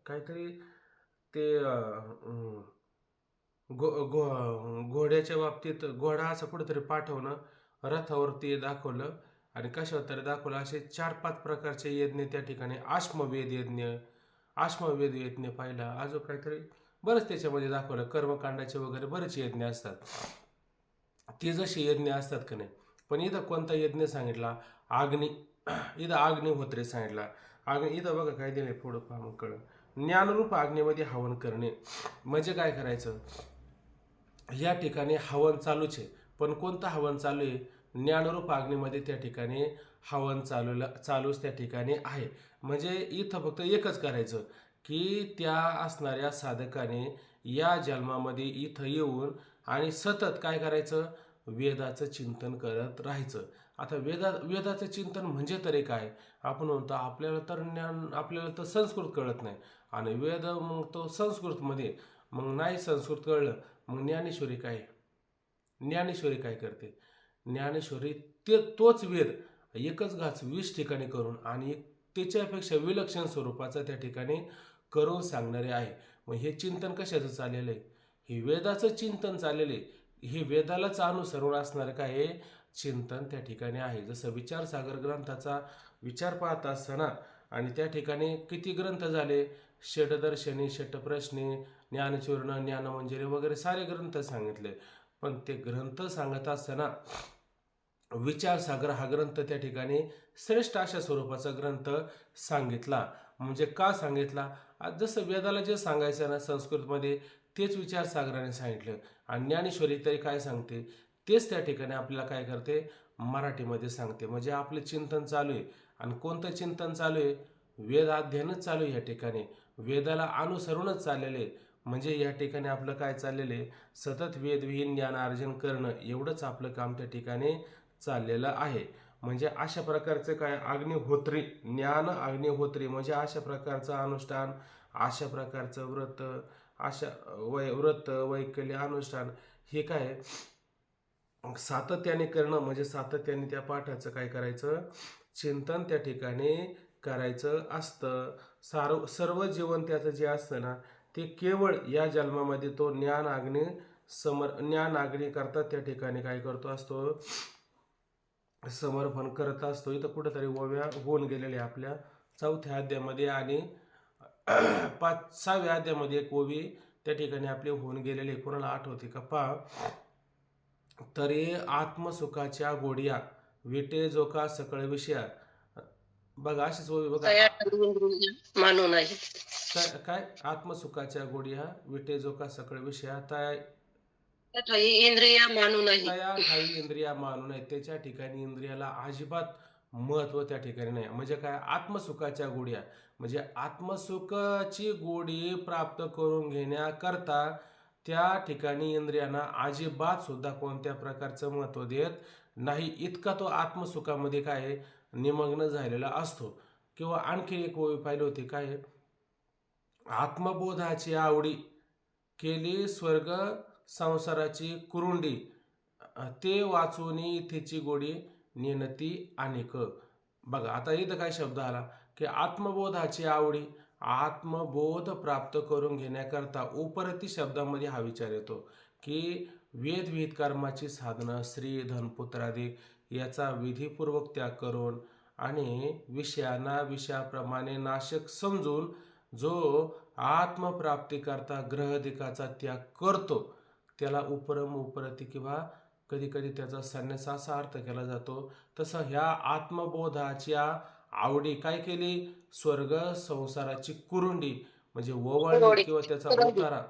काहीतरी ते घोड्याच्या बाबतीत घोडा असं कुठेतरी पाठवणं, रथावरती दाखवलं आणि कशावर तरी दाखवलं. असे 4-5 प्रकारचे यज्ञ त्या ठिकाणी. आश्मवेद यज्ञ पाहिला. अजून काहीतरी बरंच त्याच्यामध्ये दाखवलं. कर्मकांडाचे वगैरे बरेच यज्ञ असतात. ते जसे यज्ञ असतात का नाही. पण इथं कोणता यज्ञ सांगितला, इथं अग्निहोत्री सांगितला. इथं बघा काय दिले, पुढं पहा मग कळलं. ज्ञानरूप अग्नीमध्ये हवन करणे म्हणजे काय करायचं, या ठिकाणी हवन चालूच आहे. पण कोणतं हवन चालू आहे, ज्ञानरूप अग्नीमध्ये त्या ठिकाणी हवन चालूच त्या ठिकाणी आहे. म्हणजे इथं फक्त एकच करायचं की त्या असणाऱ्या साधकाने या जन्मामध्ये इथं येऊन आणि सतत काय करायचं, वेदाचं चिंतन करत राहायचं. आता वेदाचं चिंतन म्हणजे तरी काय, आपण म्हणतो आपल्याला तर संस्कृत कळत नाही आणि वेद मग तो संस्कृतमध्ये, मग नाही संस्कृत कळलं मग ज्ञानेश्वरी काय करते, ज्ञानेश्वरी तोच वेद एकच घास 20 ठिकाणी करून आणि त्याच्यापेक्षा विलक्षण स्वरूपाचा त्या ठिकाणी करून सांगणारे आहे. मग हे चिंतन कशाचं चाललेलं आहे, हे वेदाचं चिंतन चाललेलं आहे. हे वेदालाच अनुसरून असणारं काय चिंतन त्या ठिकाणी आहे. जसं विचारसागर ग्रंथाचा विचार पाहत असताना आणि त्या ठिकाणी किती ग्रंथ झाले, षटदर्शनी, षटप्रश्नी, ज्ञानचूर्ण, ज्ञानमंजरी वगैरे सारे ग्रंथ सांगितले. पण ते ग्रंथ सांगत असताना विचारसागर हा ग्रंथ त्या ठिकाणी श्रेष्ठ अशा स्वरूपाचा ग्रंथ सांगितला. म्हणजे का सांगितला, आज जसं वेदाला जे सांगायचं ना संस्कृतमध्ये तेच विचारसागराने सांगितलं. आणि ज्ञानेश्वरी तरी काय सांगते तेच त्या ठिकाणी आपल्याला काय करते, मराठीमध्ये सांगते. म्हणजे आपलं चिंतन चालू आहे. आणि कोणतं चिंतन चालू आहे, वेद अध्ययनच चालू आहे. या ठिकाणी वेदाला अनुसरूनच चाललेले. म्हणजे या ठिकाणी आपलं काय चाललेलं आहे, सतत वेदविहीन ज्ञान अर्जन करणं एवढंच आपलं काम त्या ठिकाणी चाललेलं आहे. म्हणजे अशा प्रकारचं काय अग्निहोत्री, ज्ञान अग्निहोत्री म्हणजे अशा प्रकारचं अनुष्ठान, अशा प्रकारचं व्रत, अशा व्रत वैकल्य अनुष्ठान हे काय सातत्याने करणं, म्हणजे सातत्याने त्या पाठाचं काय करायचं, चिंतन त्या ठिकाणी करायचं असतं. सर्व जीवन त्याचं जे असतं ना, ते केवळ या जन्मामध्ये तो ज्ञान अग्नी करता त्या ठिकाणी काय करतो असतो, समर्पण करत असतो. इथं कुठेतरी ओव्या होऊन गेलेल्या आपल्या 4थ्या अध्यायामध्ये आणि 6व्या अध्यायामध्ये एक ओवी त्या ठिकाणी आपली होऊन गेलेली. कोणाला आठवते का पहा. तरी आत्मसुखाच्या गोड्या विटे जो का सकळ विषया. बघा अशीच ओवी बघा. मानून आहे काय आत्मसुखाच्या गोड्या विटे जो का सकळ विषया इंद्रिया मानून आहे. तया ठाई इंद्रिया मानून आहे. त्याच्या ठिकाणी इंद्रियाला अजिबात महत्व त्या ठिकाणी नाही. म्हणजे काय आत्मसुखाच्या गोड्या म्हणजे आत्मसुखाची गोडी प्राप्त करून घेण्याकरता त्या ठिकाणी इंद्रियांना अजिबात सुद्धा कोणत्या प्रकारचं महत्व देत नाही. इतका तो आत्मसुखामध्ये काय निमग्न झालेला असतो. किंवा आणखी एक ओवी पाहिली होती काय, आत्मबोधाची आवडी केली स्वर्ग संसाराची कुरुंडी, ते वाचून इथेची गोडी नेनती अनेक. बघा आता इथं काय शब्द आला की आत्मबोधाची आवडी, आत्मबोध प्राप्त करून घेण्याकरता उपरती शब्दामध्ये हा विचार येतो की वेदविहित कर्माची साधनं स्त्री धन पुत्रादी याचा विधीपूर्वक त्याग करून आणि विषयांना विषयाप्रमाणे नाशक समजून जो आत्मप्राप्तीकरता ग्रहदिकाचा त्याग करतो त्याला उपरती किंवा कधी कधी त्याचा संन्यास असा अर्थ केला जातो. तसं ह्या आत्मबोधाच्या आवडी काय केली, स्वर्ग संसाराची कुरुंडी म्हणजे ओवाळणी किंवा त्याचा उतारा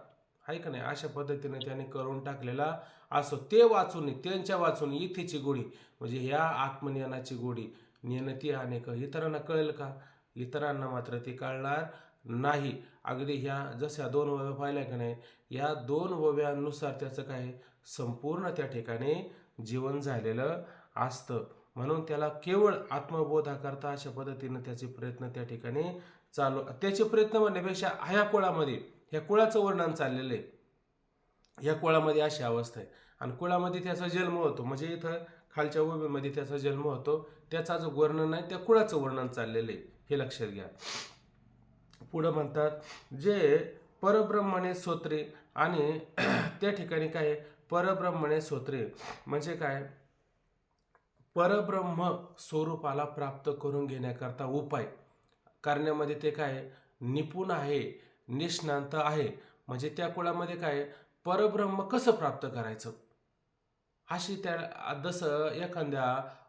आहे का नाही, अशा पद्धतीने त्याने करून टाकलेला असो. ते वाचून त्यांच्या वाचून इथेची गोडी म्हणजे ह्या आत्मज्ञानाची गोडी नेनती अनेक. इतरांना कळेल का, इतरांना मात्र ती कळणार नाही. अगदी ह्या जशा 2 ओव्या पाहिल्या का नाही, या 2 ओव्यानुसार त्याचं काय संपूर्ण त्या ठिकाणी जीवन झालेलं असतं. म्हणून त्याला केवळ आत्मबोधाकरता अशा पद्धतीने त्याचे प्रयत्न त्या ठिकाणी चालू. त्याचे प्रयत्न म्हणण्यापेक्षा ह्या कुळाचं वर्णन चाललेलं आहे. ह्या कुळामध्ये अशी अवस्था आहे आणि कुळामध्ये त्याचा जन्म होतो. म्हणजे इथं खालच्या ओबीमध्ये त्याचा जन्म होतो, त्याचा जो वर्णन आहे त्या कुळाचं वर्णन चाललेलं आहे, हे लक्षात घ्या. पुढं म्हणतात जे परब्रह्मणे स्तोत्रे आणि त्या ठिकाणी काय परब्रह्मणे स्तोत्रे म्हणजे काय, परब्रह्म स्वरूपाला प्राप्त करून घेण्याकरता उपाय करण्यामध्ये ते काय निपुण आहे, निष्णांत आहे. म्हणजे त्या कुळामध्ये काय परब्रह्म कसं प्राप्त करायचं अशी त्या जसं एखाद्या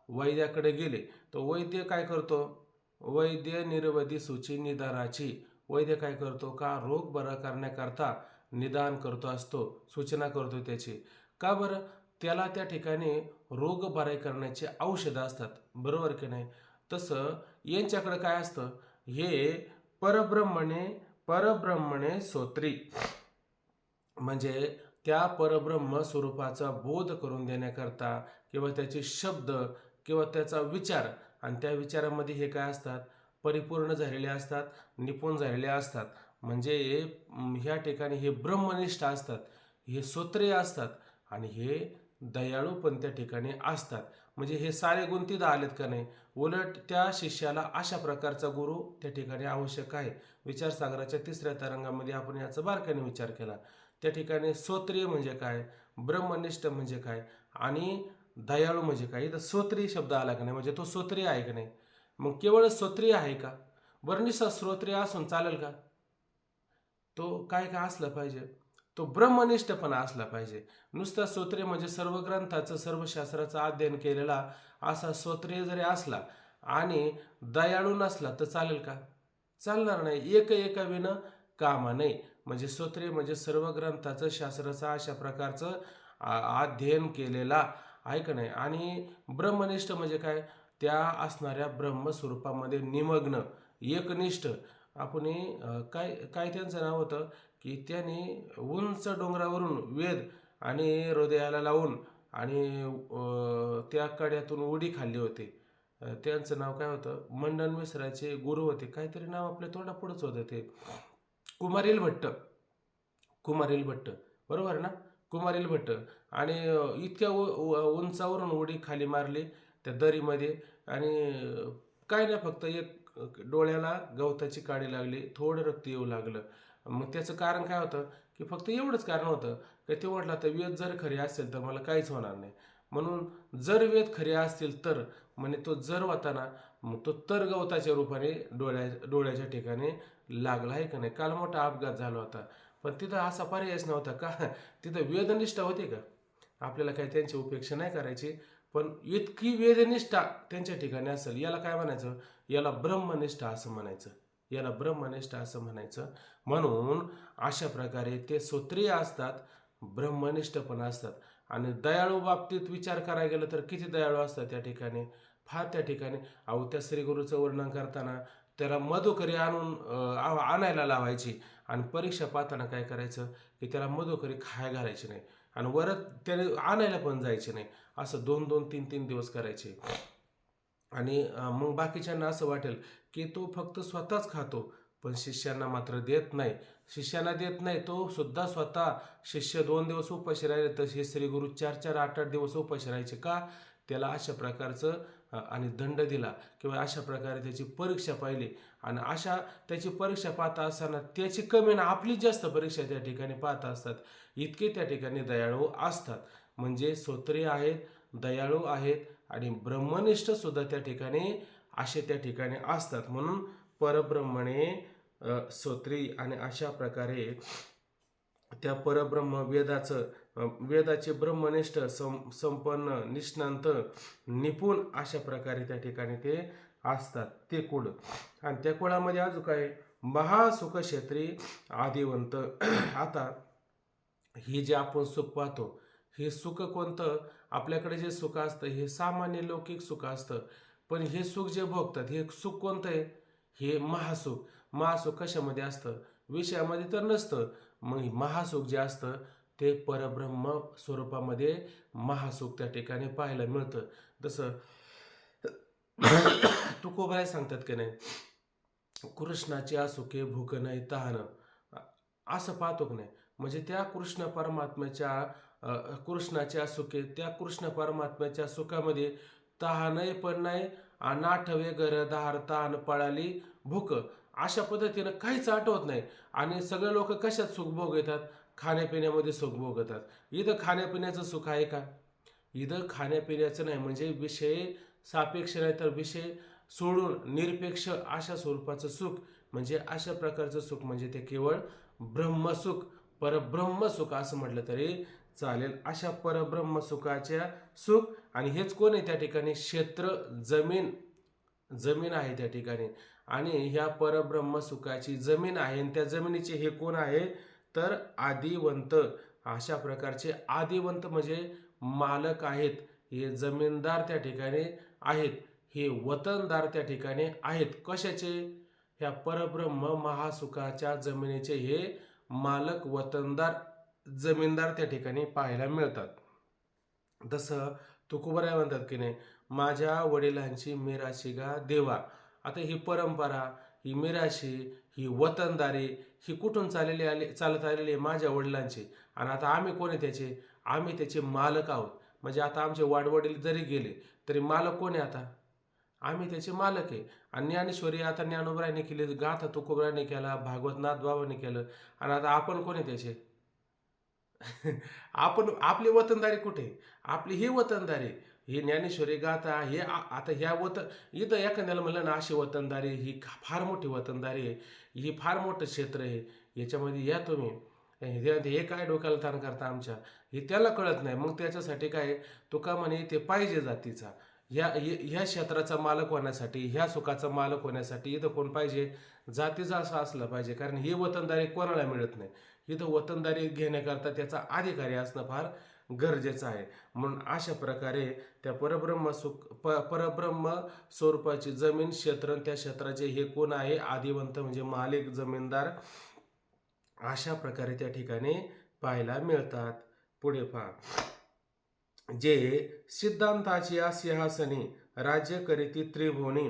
वैद्याकडे गेले तर वैद्य काय करतो, वैद्य निर्वधी सूची निदानाची. वैद्य काय करतो का रोग बरा करण्याकरता निदान करतो असतो, सूचना करतो त्याची. का बरं, त्याला त्या ठिकाणी रोग बराई करण्याची औषधं असतात, बरोबर की नाही. तसं यांच्याकडे काय असतं, हे परब्रह्मणे स्तोत्री म्हणजे त्या परब्रह्म स्वरूपाचा बोध करून देण्याकरता किंवा त्याचे शब्द किंवा त्याचा विचार आणि त्या विचारामध्ये हे काय असतात परिपूर्ण झालेले असतात, निपुण झालेले असतात. म्हणजे ह्या ठिकाणी हे ब्रह्मनिष्ठ असतात, हे स्तोत्रिय असतात आणि हे दयाळू पण त्या ठिकाणी असतात. म्हणजे हे सारे गुण तिथं आलेत का नाही. उलट त्या शिष्याला अशा प्रकारचा गुरु त्या ठिकाणी आवश्यक आहे. विचारसागराच्या 3ऱ्या तरंगामध्ये आपण याचा बारकाईने विचार केला. त्या ठिकाणी स्तोत्रिय म्हणजे काय, ब्रह्मनिष्ठ म्हणजे काय आणि दयाळू म्हणजे काय. इथं स्तोत्रिय शब्द आला का नाही, म्हणजे तो स्तोत्रिय आहे का नाही. मग केवळ स्तोत्रिय आहे का, वर्णिसा स्तोत्रिय असून चालेल का, तो काय असला पाहिजे, तो ब्रह्मनिष्ठपणा असला पाहिजे. नुसता स्तोत्रिय म्हणजे सर्व ग्रंथाचं सर्व शास्त्राचं अध्ययन केलेला असा स्तोत्रिय जरी असला आणि दयाळू नसला तर चालेल का, चालणार नाही. एका विना कामा नाही. म्हणजे स्तोत्रिय म्हणजे सर्व ग्रंथाचं शास्त्राचं अशा प्रकारचं अध्ययन केलेला आहे का नाही. आणि ब्रह्मनिष्ठ म्हणजे काय, त्या असणाऱ्या ब्रह्मस्वरूपामध्ये निमग्न एकनिष्ठ. आपण काय त्यांचं नाव होतं की त्याने उंच डोंगरावरून वेद आणि हृदयाला लावून आणि त्या कड्यातून उडी खाल्ली होती. त्यांचं नाव काय होतं, मंडन मिश्राचे गुरु होते, काहीतरी नाव आपल्या तोंडापुढंच होतं ते, कुमारिल भट्ट. कुमारिल भट्ट, बरोबर आहे ना, कुमारिल भट्ट. आणि इतक्या उंचावरून उडी खाली मारली त्या दरीमध्ये. आणि काय नाही, फक्त एक डोळ्याला गवताची काडी लागली, थोडं रक्त येऊ लागलं. मग त्याचं कारण काय होतं, की फक्त एवढंच कारण होतं की ते म्हटलं तर वेद जर खरे असेल तर मला काहीच होणार नाही. म्हणून जर वेद खरे असतील तर म्हणे तो जर होता ना, मग तो तर गवताच्या रूपाने डोळ्याच्या ठिकाणी लागला आहे का नाही. काल मोठा अपघात झाला होता, पण तिथं असा पर्यायच नव्हता का, तिथं वेदनिष्ठा होती का. आपल्याला काही त्यांची उपेक्षा नाही करायची, पण इतकी वेदनिष्ठा त्यांच्या ठिकाणी असेल, याला काय म्हणायचं, याला ब्रह्मनिष्ठा असं म्हणायचं, याला ब्रह्मनिष्ठा असं म्हणायचं. म्हणून अशा प्रकारे ते सूत्रीय असतात, ब्रह्मनिष्ठ पण असतात. आणि दयाळू बाबतीत विचार करायला गेलं तर किती दयाळू असतात त्या ठिकाणी, फार त्या ठिकाणी. अहो, त्या श्रीगुरूचं वर्णन करताना त्याला मधुकरी आणून आणायला लावायची, आणि परीक्षा पाहताना काय करायचं की त्याला मधुकरी खाया घालायची नाही, आणि वरत त्याने आणायला पण जायचे नाही. असं 2-2, 3-3 दिवस करायचे. आणि मग बाकीच्यांना असं वाटेल की तो फक्त स्वतःच खातो, पण शिष्यांना मात्र देत नाही. शिष्यांना देत नाही, तो सुद्धा स्वतः. शिष्य 2 दिवस उपाशी राहिले तर हे श्रीगुरू 4-4, 8-8 दिवस उपाशी राहायचे का, त्याला अशा प्रकारचं आणि दंड दिला, किंवा अशा प्रकारे त्याची परीक्षा पाहिली. आणि अशा त्याची परीक्षा पाहता असताना त्याची कमी ना आपली जास्त परीक्षा त्या ठिकाणी पाहत असतात, इतके त्या ठिकाणी दयाळू असतात. म्हणजे सोत्रे आहेत, दयाळू आहेत, आणि ब्रह्मनिष्ठ सुद्धा त्या ठिकाणी असे त्या ठिकाणी असतात. म्हणून परब्रह्मणे सोत्री. आणि अशा प्रकारे त्या परब्रह्म वेदाचे ब्रह्मनिष्ठ संपन्न, निष्णांत, निपुण अशा प्रकारे त्या ठिकाणी ते असतात, ते कुळ. आणि त्या कुळामध्ये अजून काय, महासुखक्षेत्री आदिवंत. आता हे जे आपण सुख पाहतो, हे सुख कोणतं, आपल्याकडे जे सुख असतं हे सामान्य लौकिक सुख असतं. पण हे सुख जे भोगतात हे सुख कोणतं आहे, हे महासुख. महासुख कशामध्ये असतं, विषयामध्ये तर नसतं. मग महासुख जे असतं ते परब्रह्म स्वरूपामध्ये महासुख त्या ठिकाणी पाहायला मिळतं. जसं तुकोबाई सांगतात की नाही, कृष्णाची असुखे भूक नाही तहान, असं पाहतो की नाही. म्हणजे त्या कृष्ण परमात्म्याच्या कृष्णाच्या सुखे, त्या कृष्ण परमात्म्याच्या सुखामध्ये तहानही पण नाही, आणि आठवे घरदार तान पळाली भूक, अशा पद्धतीनं काहीच आठवत नाही. आणि सगळे लोक कशात सुख भोगतात, खाण्यापिण्यामध्ये सुख भोगतात. इथं खाण्यापिण्याचं सुख आहे का, इथं खाण्यापिण्याचं नाही. म्हणजे विषय सापेक्ष नाही तर विषय सोडून निरपेक्ष अशा स्वरूपाचं सुख, म्हणजे अशा प्रकारचं सुख म्हणजे ते केवळ ब्रह्मसुख, परब्रह्म सुख असं म्हटलं तरी चालेल. अशा परब्रह्म सुखाच्या सुख. आणि हेच कोण आहे त्या ठिकाणी, क्षेत्र जमीन आहे त्या ठिकाणी. आणि ह्या परब्रह्म सुखाची जमीन आहे, आणि त्या जमिनीचे हे कोण आहे तर आदिवंत. अशा प्रकारचे आदिवंत म्हणजे मालक आहेत, हे जमीनदार त्या ठिकाणी आहेत, हे वतनदार त्या ठिकाणी आहेत. कशाचे, ह्या परब्रह्म महासुखाच्या जमिनीचे हे मालक, वतनदार, जमीनदार त्या ठिकाणी पाहायला मिळतात. तसं तुकोबराय म्हणतात की नाही, माझ्या वडिलांची मिराशी गा देवा. आता ही परंपरा, ही मिराशी, ही वतनदारी, ही कुठून चालत आलेली आहे, माझ्या वडिलांची. आणि आता आम्ही कोण आहे त्याचे, आम्ही त्याचे मालक आहोत. म्हणजे आता आमचे वाडवडील जरी गेले तरी मालक कोण आहे, आता आम्ही त्याचे मालक आहे. आणि ज्ञानेश्वरी आता ज्ञानोबरायने केली, गाथा तुकोबरायने केला, भागवत नाथबाबाने केलं, आणि आता आपण कोण आहे त्याचे. आपण, आपली वतनदारी कुठे, आपली ही वतनदारी, ही ज्ञानेश्वरी गाथा, हे आता ह्या इथं एखाद्याला म्हणलं ना अशी वतनदारी, ही फार मोठी वतनदारी आहे, ही फार मोठं क्षेत्र आहे, याच्यामध्ये या तुम्ही. हे काय डोक्याला ताण करता आमच्या, हे त्याला कळत नाही. मग त्याच्यासाठी काय, तुका म्हणे ते पाहिजे जातीचा. ह्या क्षेत्राचा मालक होण्यासाठी, ह्या सुखाचा मालक होण्यासाठी इथं कोण पाहिजे, जातीचा असं असलं पाहिजे. कारण ही वतनदारी कोणाला मिळत नाही. इथं वतनदारी घेण्याकरता त्याचा अधिकारी असणं फार गरजेचं आहे. म्हणून अशा प्रकारे त्या परब्रह्म स्वरूपाची जमीन, क्षेत्र, त्या क्षेत्राचे हे कोण आहे, आदिवंत म्हणजे मालिक, जमीनदार, अशा प्रकारे त्या ठिकाणी पाहायला मिळतात. पुढे पहा, जे सिद्धांताची सिंहासनी राज्य करीती त्रिभुवनी,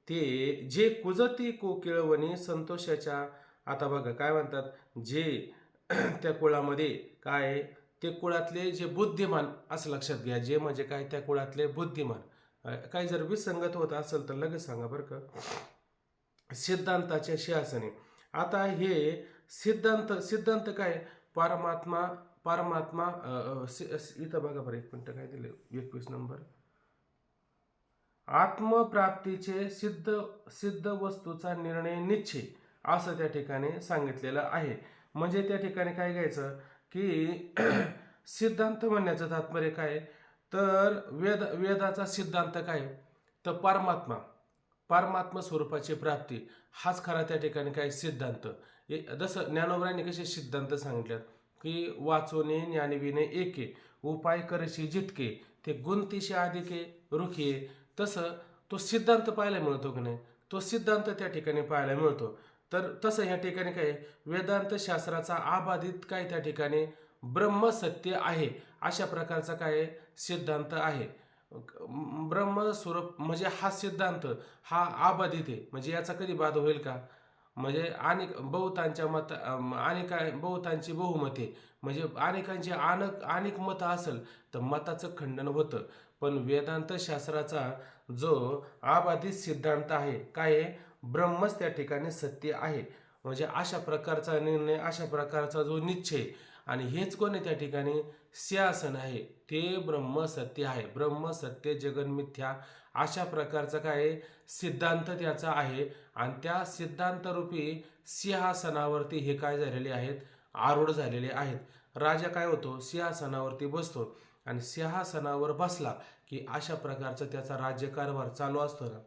ते जे कुजती कोकिळवणी संतोषाच्या. आता बघा काय म्हणतात, जे त्या कुळामध्ये काय आहे, ते कुळातले जे बुद्धिमान, असं लक्षात घ्या. जे म्हणजे काय, त्या कुळातले बुद्धिमान. काही जर विसंगत होत असेल तर लगेच सांगा बरं का. सिद्धांताच्या सिंहासनी. आता हे सिद्धांत काय, परमात्मा. परमात्मा इथं बघा बरं, एक मिनिट, काय दिले 21 नंबर, आत्मप्राप्तीचे सिद्ध वस्तूचा निर्णय निश्चय, असं त्या ठिकाणी सांगितलेलं आहे. म्हणजे त्या ठिकाणी काय घ्यायचं की सिद्धांत म्हणण्याचं तात्पर्य काय, तर वेदाचा सिद्धांत काय, तर परमात्मा स्वरूपाची प्राप्ती, हाच खरा त्या ठिकाणी काय सिद्धांत. जसं ज्ञानोबरांनी कसे सिद्धांत सांगितल्यात की वाचोने ज्ञानविने एके, उपाय करशी जितके, ते गुंतिशी अधिके रुखी. तसं तो सिद्धांत पाहायला मिळतो की नाही, तो सिद्धांत त्या ठिकाणी पाहायला मिळतो. तर तसं ह्या ठिकाणी काय, वेदांत शास्त्राचा आबाधित काय त्या ठिकाणी ब्रह्मसत्य आहे, अशा प्रकारचा काय सिद्धांत आहे. ब्रह्मस्वरूप म्हणजे हा सिद्धांत हा आबाधित आहे. म्हणजे याचा कधी बाद होईल का, म्हणजे अनेक बहुतांच्या मत बहुतांची बहुमते, म्हणजे अनेकांची अनेक मतं असेल तर मताचं खंडन होतं. पण वेदांत शास्त्राचा जो आबाधित सिद्धांत आहे, काय आहे, ब्रह्मच त्या ठिकाणी सत्य आहे. म्हणजे अशा प्रकारचा निर्णय, अशा प्रकारचा जो निश्चय, आणि हेच कोणी त्या ठिकाणी सिंहासन आहे, ते ब्रह्म सत्य आहे. ब्रह्म सत्य जगन मिथ्या, अशा प्रकारचा काय सिद्धांत त्याचा आहे. आणि त्या सिद्धांतरूपी सिंहासनावरती हे काय झालेले आहेत, आरूढ झालेले आहेत. राजा काय होतो, सिंहासनावरती बसतो, आणि सिंहासनावर बसला की अशा प्रकारचा त्याचा राज्यकारभार चालू असतो ना.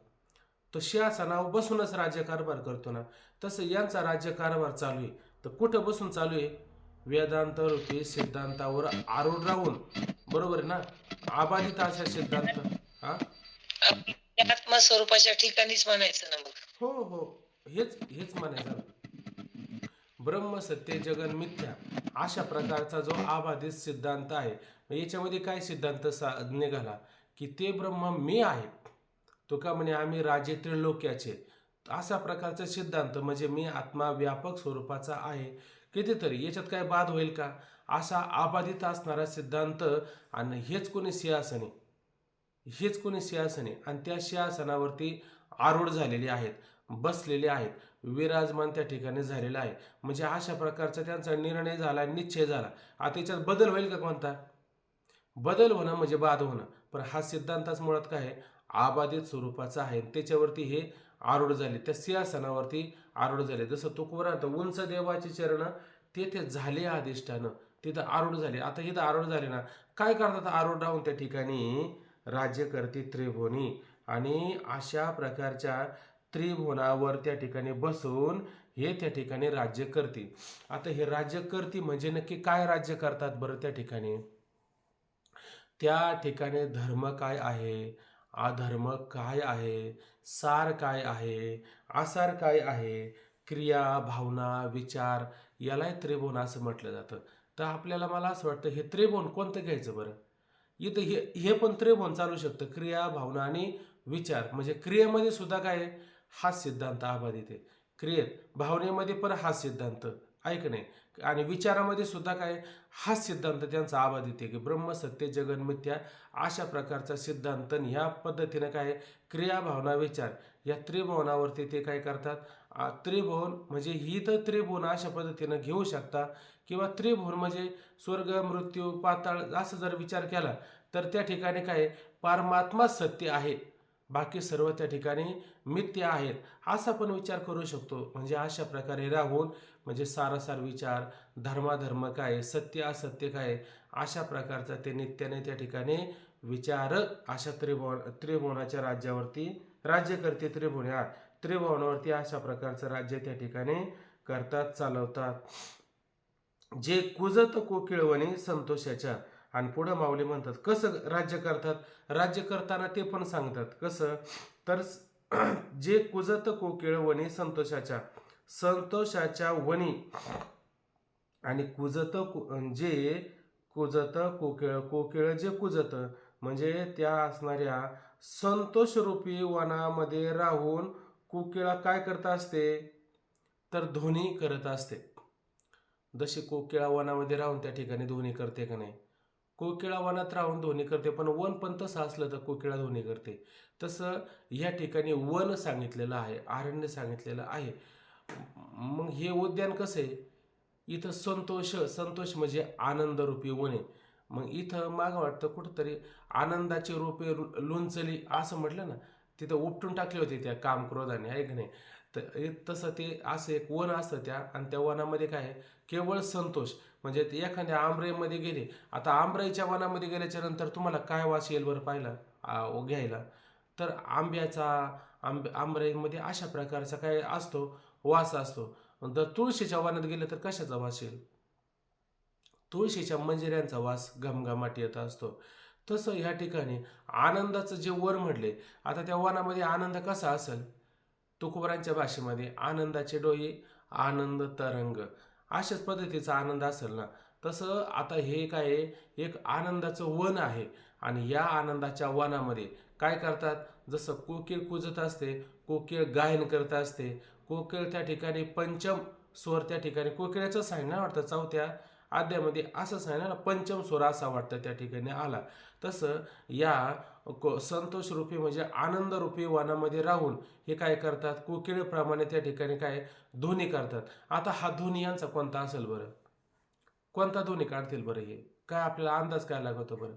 तो सिंहासनावर बसूनच राज्यकारभार करतो ना. तसं यांचा राज्यकारभार चालू आहे, तर कुठं बसून चालू आहे, वेदांत रूपी सिद्धांतावर आरूढ राहून. बरोबर आहे ना, आबाधित असा सिद्धांत. हा, आत्मस्वरूपाच्या ठिकाणीच म्हणायचं ना मग. हो हो, हेच म्हणायचं. ब्रह्म सत्य जगन मिथ्या, अशा प्रकारचा जो आबाधित सिद्धांत आहे. याच्यामध्ये काय सिद्धांत निघाला की ते ब्रह्म मी आहे. तो का म्हणे आम्ही राजे त्रिलोक्याचे, असा प्रकारचा सिद्धांत. म्हणजे मी आत्मा व्यापक स्वरूपाचा आहे. कितीतरी याच्यात काय बाद होईल का, असा आबाधित असणारा सिद्धांत. आणि हेच कोणी सिंहासने, आणि त्या सिंहासनावरती आरूढ झालेले आहेत, बसलेले आहेत, विराजमान त्या ठिकाणी झालेला आहे. म्हणजे अशा प्रकारचा त्यांचा निर्णय झाला, निश्चय झाला. आता याच्यात बदल होईल का कोणता, बदल होणं म्हणजे बाद होणं. पण हा सिद्धांताच मुळात काय आहे, आबाधित स्वरूपाचा आहे. त्याच्यावरती हे आरूढ झाले, त्या सिंहासनावरती आरूढ झाले. जसं तुकोबरात उंच देवाचे चरण तेथे झाले अधिष्ठान, तिथं आरूढ झाले. आता इथं आरूढ झाले ना, काय करतात, आरूढ राहून त्या ठिकाणी राज्य करते त्रिभुवनी. आणि अशा प्रकारच्या त्रिभुवनावर त्या ठिकाणी बसून हे त्या ठिकाणी राज्य करते. आता हे राज्य करते म्हणजे नक्की काय राज्य करतात बरं त्या ठिकाणी. त्या ठिकाणी धर्म काय आहे, अधर्म काय आहे, सार काय आहे, आसार काय आहे, क्रिया भावना विचार, यालाही त्रिभुवन असं म्हटलं जातं. तर आपल्याला मला असं वाटतं हे त्रिभुवन कोणतं घ्यायचं बरं. इथं हे पण त्रिभुवन चालू शकतं, क्रिया भावना आणि विचार. म्हणजे क्रियेमध्ये सुद्धा काय हाच सिद्धांत आबाधित आहे, क्रियेत भावनेमध्ये पण हाच सिद्धांत ऐक नाही. आणि विचारामध्ये सुद्धा काय हाच सिद्धांत त्यांचा आबाधित आहे की ब्रह्म सत्य जगन मिथ्या, अशा प्रकारचा सिद्धांत. ह्या पद्धतीने काय क्रिया भावना विचार या त्रिभुवनावरती ते काय करतात. त्रिभुवन म्हणजे ही तर त्रिभुवन अशा पद्धतीनं घेऊ शकता, किंवा त्रिभुवन म्हणजे स्वर्ग मृत्यू पाताळ, असं जर विचार केला तर त्या ठिकाणी काय परमात्मा सत्य आहे, बाकी सर्व त्या ठिकाणी मिथ्या आहेत, असा पण विचार करू शकतो. म्हणजे अशा प्रकारे राहून म्हणजे सारासार विचार, धर्माधर्म काय, सत्य असत्य काय, अशा प्रकारचा ते नित्याने त्या ठिकाणी विचार अशा त्रिभुवनाच्या राज्यावरती राज्य करते. त्रिभुवनावरती अशा प्रकारचं राज्य त्या ठिकाणी करतात, चालवतात. जे कुजत कोकिळवणी संतोषाच्या. आणि पुढं माऊली म्हणतात कसं राज्य करतात. राज्य करताना ते पण सांगतात कसं, तर जे कुजत कोकिळवणी संतोषाच्या वनी आणि जे कुजत कोकिळ, कोकिळ जे कुजत, म्हणजे त्या असणाऱ्या संतोष रूपी वनामध्ये राहून कोकिळा काय करत असते, तर ध्वनी करत असते. जशी कोकिळा वनामध्ये राहून त्या ठिकाणी ध्वनी करते का नाही, कोकिळा वनात राहून ध्वनी करते, पण वन पण तसं असलं तर कोकिळा ध्वनी करते. तसं या ठिकाणी वन सांगितलेलं आहे, अरण्य सांगितलेलं आहे. मग हे उद्यान कसं आहे, इथं संतोष, संतोष म्हणजे आनंदरूपी वन आहे. मग इथं मागं वाटतं कुठंतरी आनंदाची रोपे लोणचली असं म्हटलं ना, तिथं उपटून टाकले होते त्या काम क्रोधाने, आहे की नाही. तर तसं ते असं एक वन असतं त्या, आणि त्या वनामध्ये काय आहे, केवळ संतोष. म्हणजे ते एखाद्या आंबरेमध्ये गेले, आता आंबराईच्या वनामध्ये गेल्याच्या नंतर तुम्हाला काय वास येईल बरं पाहिला घ्यायला, तर आंब्याचा, आंबराईमध्ये अशा प्रकारचा काय असतो, वास असतो. जर तुळशीच्या वनात गेलं तर कशाचा वास येईल, तुळशीच्या मंजिऱ्यांचा वास घमघमाट येत असतो. तसं ह्या ठिकाणी आनंदाचं जे वर म्हटले, आता त्या वनामध्ये आनंद कसा असेल, तुकोबरांच्या भाषेमध्ये आनंदाचे डोळे, आनंद तरंग, अशाच पद्धतीचा आनंद असेल ना. तसं आता हे काय आहे, एक आनंदाचं वन आहे. आणि या आनंदाच्या वनामध्ये काय करतात, जसं कोकिळ कुजत असते, कोकिळ गायन करत असते, कोकिळ त्या ठिकाणी पंचम स्वर, त्या ठिकाणी कोकिळाचं सांग ना वाटतं, चौथ्या अध्यामध्ये असं सांग ना, पंचम स्वर असा वाटतं त्या ठिकाणी आला. तसं या संतोष रूपी म्हणजे आनंद रूपी वनामध्ये राहून हे काय करतात, कोकिळेप्रमाणे त्या ठिकाणी काय ध्वनी करतात. आता हा ध्वनी यांचा कोणता असेल बरं, कोणता ध्वनी काढतील बरं, हे काय आपल्याला अंदाज काय लागतो बरं,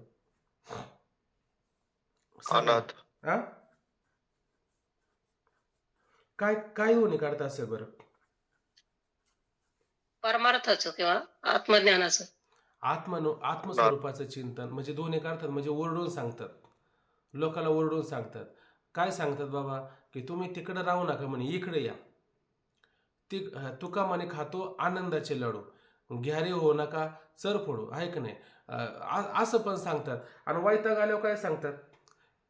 सांगा अनाथ. ना. हा, काय काय ध्वनी काढत असेल बरं, परमार्थाचं किंवा आत्मज्ञानाचं. आत्मस्वरूपाचं चिंतन, म्हणजे ध्वनी काढतात म्हणजे ओरडून सांगतात, लोकाला ओरडून सांगतात. काय सांगतात बाबा, की तुम्ही तिकडे राहू नका म्हणे, इकडे या. ती तुका म्हणे खातो आनंदाचे लाडू, घ्यारे हो नका चर फोडू, आहे की नाही. असं पण सांगतात. आणि वैताग आल्यावर काय सांगतात,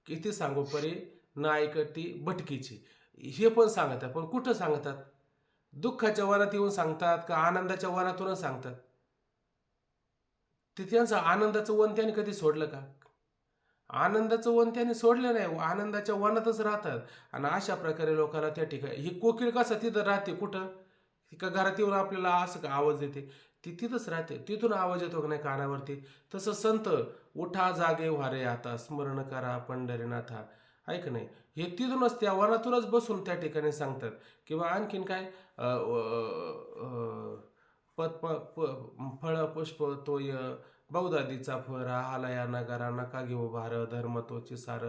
किती सांगू परी ना ऐकती भटकीची, हे पण सांगतात. पण कुठं सांगतात, दुःखाच्या वनात येऊन सांगतात का आनंदाच्या वनातूनच सांगतात. ते त्यांचं आनंदाचं वन त्याने कधी सोडलं का, आनंदाचं वन त्याने सोडलं नाही, आनंदाच्या वनातच राहतात. आणि अशा प्रकारे लोकांना त्या ठिकाणी, ही कोकिळ कसं तिथं राहते, कुठं का घरात येऊन आपल्याला असं का आवाज येते, ती तिथंच राहते, तिथून आवाज येतो का नाही कानावरती. तसं संत उठा जागे व्हारे आता, स्मरण करा पंढरीनाथा, ऐक नाही, हे तिथूनच त्या वनातूनच बसून त्या ठिकाणी सांगतात. किंवा आणखीन काय, फळ पुष्प तोय बहुदादीचा फरा हालया नगारा, नका घेऊ भार धर्म तोची सार,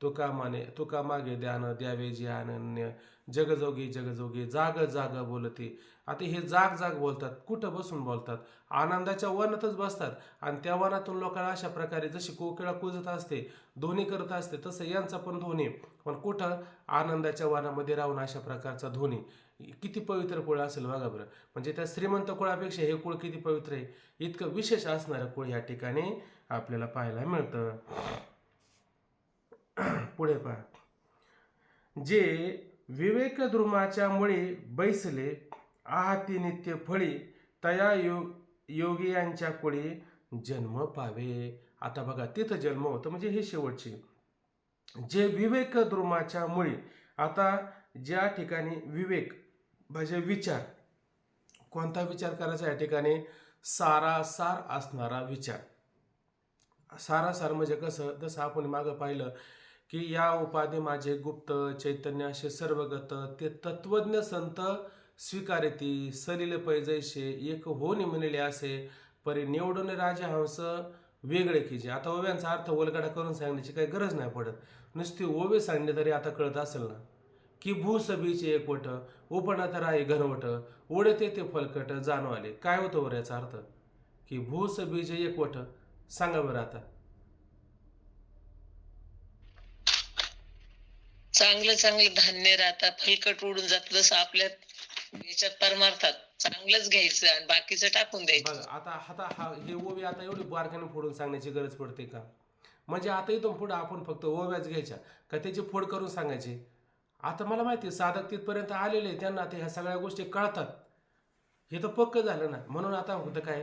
तुका मागे ध्यान द्यावे जे अनन्य, जगजोगी जगजोगी जाग जाग बोलते. आता हे जाग जाग बोलतात, कुठं बसून बोलतात, आनंदाच्या वनातच बसतात. आणि त्या वनातून लोकांना अशा प्रकारे, जशी कोकिळा कुजत असते, ध्वनी करत असते, तसं यांचा पण ध्वनी, पण कुठं आनंदाच्या वनामध्ये राहून अशा प्रकारचा ध्वनी. किती पवित्र कुळ असेल बघा बरं, म्हणजे त्या श्रीमंत कुळापेक्षा हे कुळ किती पवित्र आहे, इतकं विशेष असणारं कुळ या ठिकाणी आपल्याला पाहायला मिळतं. पुढे पहा, जे विवेक द्रुमाच्या मुळे बैसले आहाती नित्य फळी, तया योगी यांच्या कुळी जन्म पावे. आता बघा तिथं जन्म होतं, म्हणजे हे शेवटचे, जे विवेक द्रुमाच्या मुळे. आता ज्या ठिकाणी विवेक म्हणजे विचार, कोणता विचार करायचा या ठिकाणी, सारासार असणारा विचार. सारासार म्हणजे कसं, जसं आपण मागं पाहिलं की या उपाधी माझे गुप्त चैतन्य असे सर्वगत, ते तत्वज्ञ संत स्वीकारिती सलिल पैजैसे, एक हो निमलेले असे परी निवडून राजहंस वेगळे कीजे. आता ओव्यांचा अर्थ वलगडा करून सांगण्याची काही गरज नाही पडत, नुसती ओवे सांगणे तरी आता कळत असेल ना, की भूसबीचे एकवट उपणत राही घनवट, उडते ते फलकट जाणू आले. काय होतं बरं याचा अर्थ, की भूसबीचे एकवट, सांगा बरं आता. चांगलं चांगलं धान्य राहतात, फलकट उडून जात, जसं आपल्या याच्यात परमार्थात चांगलंच घ्यायचं आणि बाकीचं टाकून द्यायचं. बघा आता आता हा हे ओवी आता एवढी बारकाईने फोडून सांगण्याची गरज पडते का, म्हणजे आता इथून पुढे आपण फक्त ओव्याच घ्यायच्या का त्याची फोड करून सांगायची. आता मला माहिती आहे साधक तिथपर्यंत आलेले, त्यांना ते ह्या सगळ्या गोष्टी कळतात, हे तर पक्क झालं ना. म्हणून आता होतं काय,